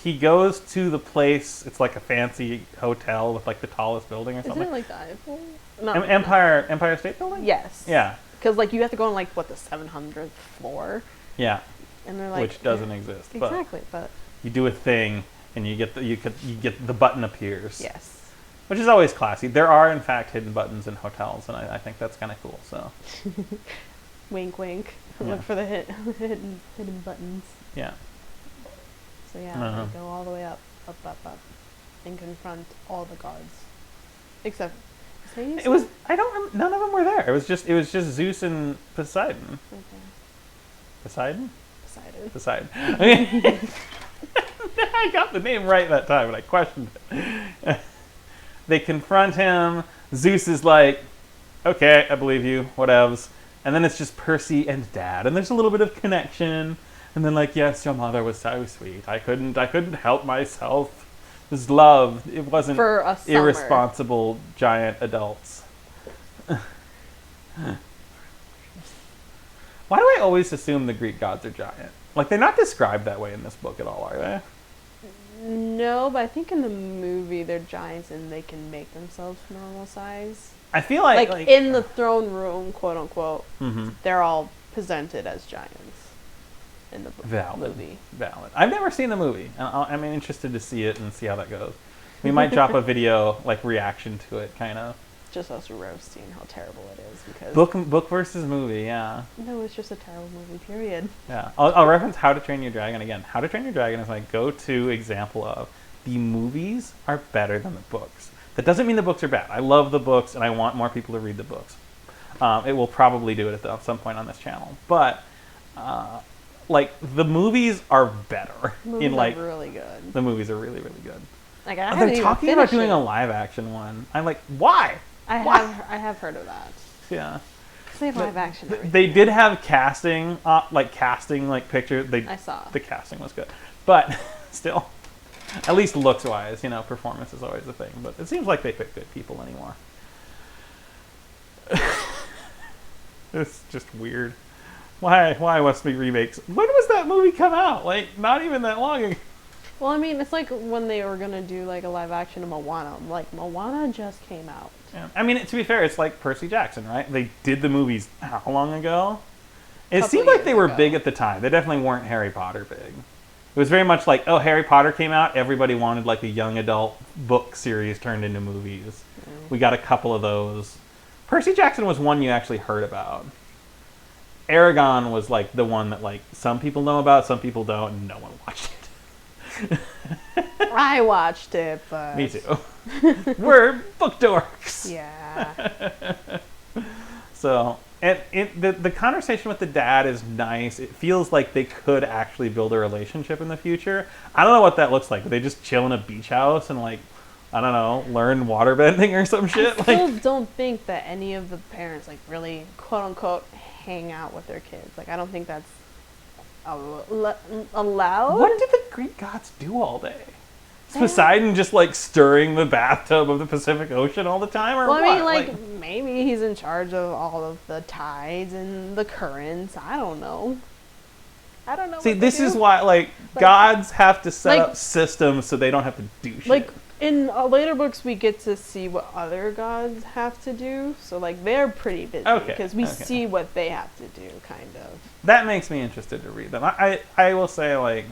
He goes to the place. It's like a fancy hotel with like the tallest building or Is something. it like the Eiffel? No. Empire State Building? Yes. Yeah. Because like you have to go on like the 700th floor, Yeah. and they're like Which doesn't exist. But exactly, but you do a thing and you get the button appears. yes. Which is always classy. There are in fact hidden buttons in hotels, and I think that's kind of cool. So Wink, wink. Yeah. Look for the hidden buttons. yeah. So yeah, Uh-huh. they go all the way up, and confront all the gods, except Hades? It was none of them were there. It was just Zeus and Poseidon. Okay. Poseidon? Decided. Poseidon. Okay. I got the name right that time, and I questioned it. They confront him. Zeus is like, okay, I believe you, whatevs. And then it's just Percy and Dad, and there's a little bit of connection. And then like, yes, your mother was so sweet. I couldn't help myself. It was love. It wasn't For a summer. irresponsible giant adults. Why do I always assume the Greek gods are giant? Like, they're not described that way in this book at all, are they? No, but I think in the movie they're giants and they can make themselves normal size. I feel like in the throne room, quote unquote, mm-hmm. they're all presented as giants in the movie. Valid. I've never seen the movie. I'm interested to see it and see how that goes. We might drop a video, like, reaction to it, kind of. Just us roasting how terrible it is because book versus movie, yeah. No, it's just a terrible movie. Period. Yeah, I'll reference How to Train Your Dragon again. How to Train Your Dragon is my go-to example of the movies are better than the books. That doesn't mean the books are bad. I love the books and I want more people to read the books. It will probably do it at some point on this channel, but like the movies are better. Movies are really good. The movies are really, really good. Like I haven't they're talking about doing a live action one. I'm like, why? I have heard of that. Yeah. They have live action. They did have casting pictures. I saw. The casting was good, but still, at least looks wise, performance is always a thing. But it seems like they pick good people anymore. It's just weird. Why must be remakes? When was that movie come out? Like, not even that long ago. Well, I mean, it's like when they were gonna do like a live action of Moana. Like, Moana just came out. Yeah. I mean, to be fair, it's like Percy Jackson, right? They did the movies how long ago? It seemed like they were big at the time. They definitely weren't Harry Potter big. It was very much like, oh, Harry Potter came out. Everybody wanted like a young adult book series turned into movies. Mm. We got a couple of those. Percy Jackson was one you actually heard about. Aragon was like the one that like some people know about, some people don't, and no one watched it. I watched it, but me too. We're book dorks. Yeah. So, and the conversation with the dad is nice. It feels like they could actually build a relationship in the future. I don't know what that looks like. They just chill in a beach house and like, I don't know, learn waterbending or some shit. I still don't think that any of the parents like really quote unquote hang out with their kids. Like, I don't think that's allowed. What do the Greek gods do all day? Is Poseidon just like stirring the bathtub of the Pacific Ocean all the time, or what? I mean, like maybe he's in charge of all of the tides and the currents. I don't know. See, this is why gods have to set up systems so they don't have to do shit. Like in later books, we get to see what other gods have to do. So like they're pretty busy because we see what they have to do, kind of. That makes me interested to read them. I will say, like,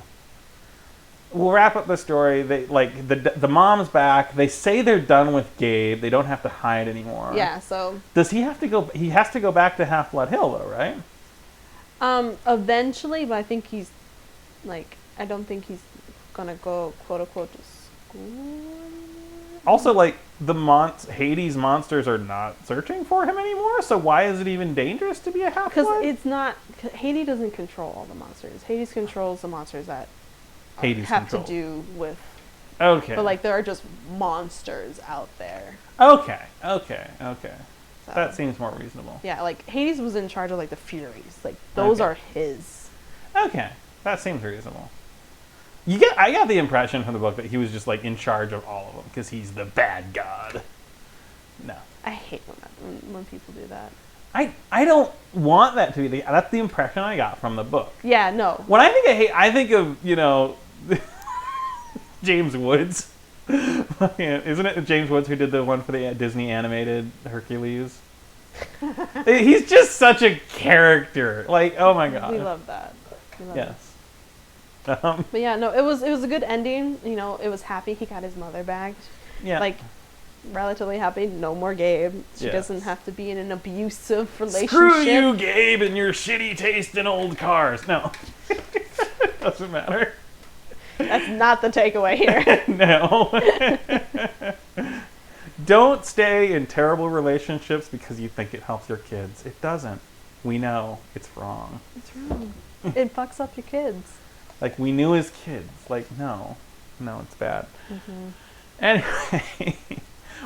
we'll wrap up the story. They the mom's back. They say they're done with Gabe. They don't have to hide anymore. Yeah. So does he have to go? He has to go back to Half-Blood Hill, though, right? Eventually, but I think he's like, I don't think he's gonna go quote unquote to school. Also, like, the Hades monsters are not searching for him anymore, so why is it even dangerous to be a half-blood? Because it's not... Hades doesn't control all the monsters. Hades controls the monsters that have to do with... Okay. But, like, there are just monsters out there. Okay. So, that seems more reasonable. Yeah, like, Hades was in charge of, like, the Furies. Like, those are his. Okay. That seems reasonable. I got the impression from the book that he was just like in charge of all of them because he's the bad god. No. I hate when people do that. I don't want that to be that's the impression I got from the book. Yeah, no. When I think of hate, I think of, James Woods. Isn't it James Woods who did the one for the Disney animated Hercules? He's just such a character. Like, oh my god. We love that. Yes. But yeah, no, it was a good ending. It was happy he got his mother back. Yeah. Like, relatively happy. No more Gabe. She doesn't have to be in an abusive relationship. Screw you, Gabe, and your shitty taste in old cars. No. Doesn't matter. That's not the takeaway here. No. Don't stay in terrible relationships because you think it helps your kids. It doesn't. We know it's wrong. It's wrong. It fucks up your kids. Like, we knew as kids. Like, no, it's bad. Mm-hmm. Anyway,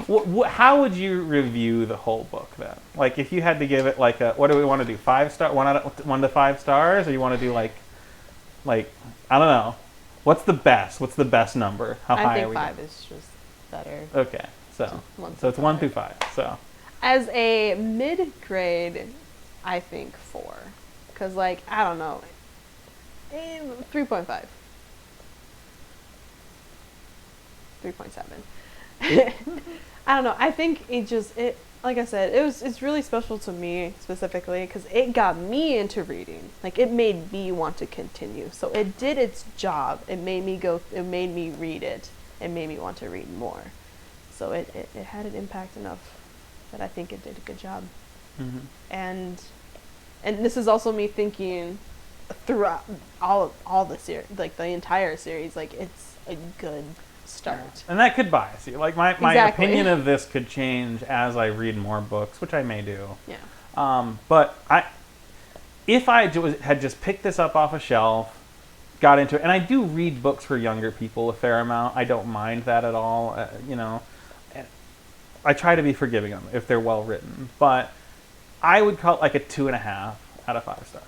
How would you review the whole book then? Like, if you had to give it like a, what do we want to do? 5 star, 1 to 5 stars, or you want to do like I don't know. What's the best? What's the best number? How high I are we? think 5 is just better. Okay, so it's 1 through 5. So as a mid-grade, I think 4, because like I don't know, 3.5, 3.7. I don't know. I think it like I said, it's really special to me specifically because it got me into reading. Like it made me want to continue. So it did its job. It made me read it. It made me want to read more. So it had an impact enough that I think it did a good job. mm-hmm. And this is also me thinking throughout all the series, like the entire series, like it's a good start. And that could bias you. Like my Exactly. opinion of this could change as I read more books, which I may do. Yeah. But if I had just picked this up off a shelf, got into it, and I do read books for younger people a fair amount. I don't mind that at all. I try to be forgiving of them if they're well written, but I would call it like a 2.5 out of 5 stars.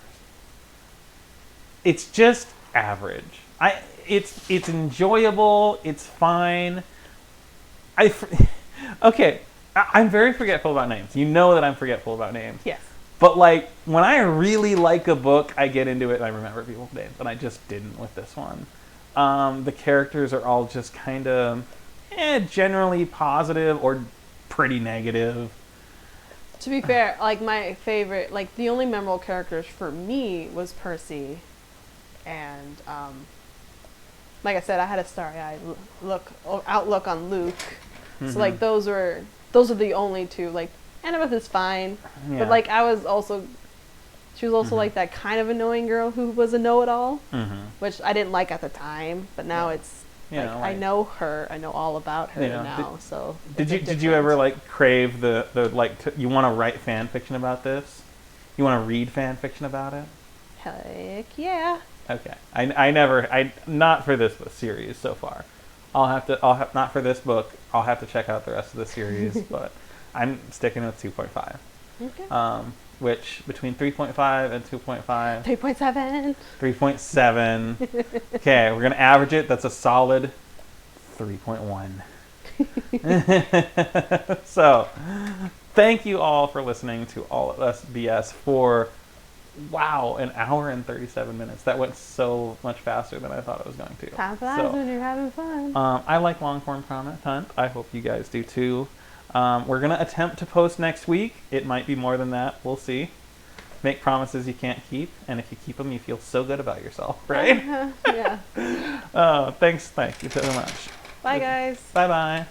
It's just average. It's enjoyable. It's fine. I'm very forgetful about names. You know that I'm forgetful about names. Yes. But like when I really like a book, I get into it and I remember people's names, and I just didn't with this one. The characters are all just kind of generally positive or pretty negative. To be fair, like my favorite, like the only memorable characters for me was Percy, and like I said, I had a starry-eyed outlook on Luke. Mm-hmm. So like those are the only two. Like Annabeth is fine, but like she was also mm-hmm. like that kind of annoying girl who was a know-it-all, mm-hmm. which I didn't like at the time, but now it's like I know her, I know all about her now. Did you ever like crave the you want to write fan fiction about this? You want to read fan fiction about it? Heck yeah. Okay, I not for this series so far. Not for this book. I'll have to check out the rest of the series, but I'm sticking with 2.5. Okay. Which between 3.5 and 2.5. 3.7. 3.7. Okay, we're gonna average it. That's a solid 3.1. So, thank you all for listening to All of Us BS for an hour and 37 minutes. That went so much faster than I thought it was going to. Time flies when you're having fun. I like long form content. I hope you guys do too. We're going to attempt to post next week. It might be more than that. We'll see. Make promises you can't keep, and if you keep them, you feel so good about yourself, right? Yeah. Thanks. Thank you so much. Bye, guys. Bye-bye.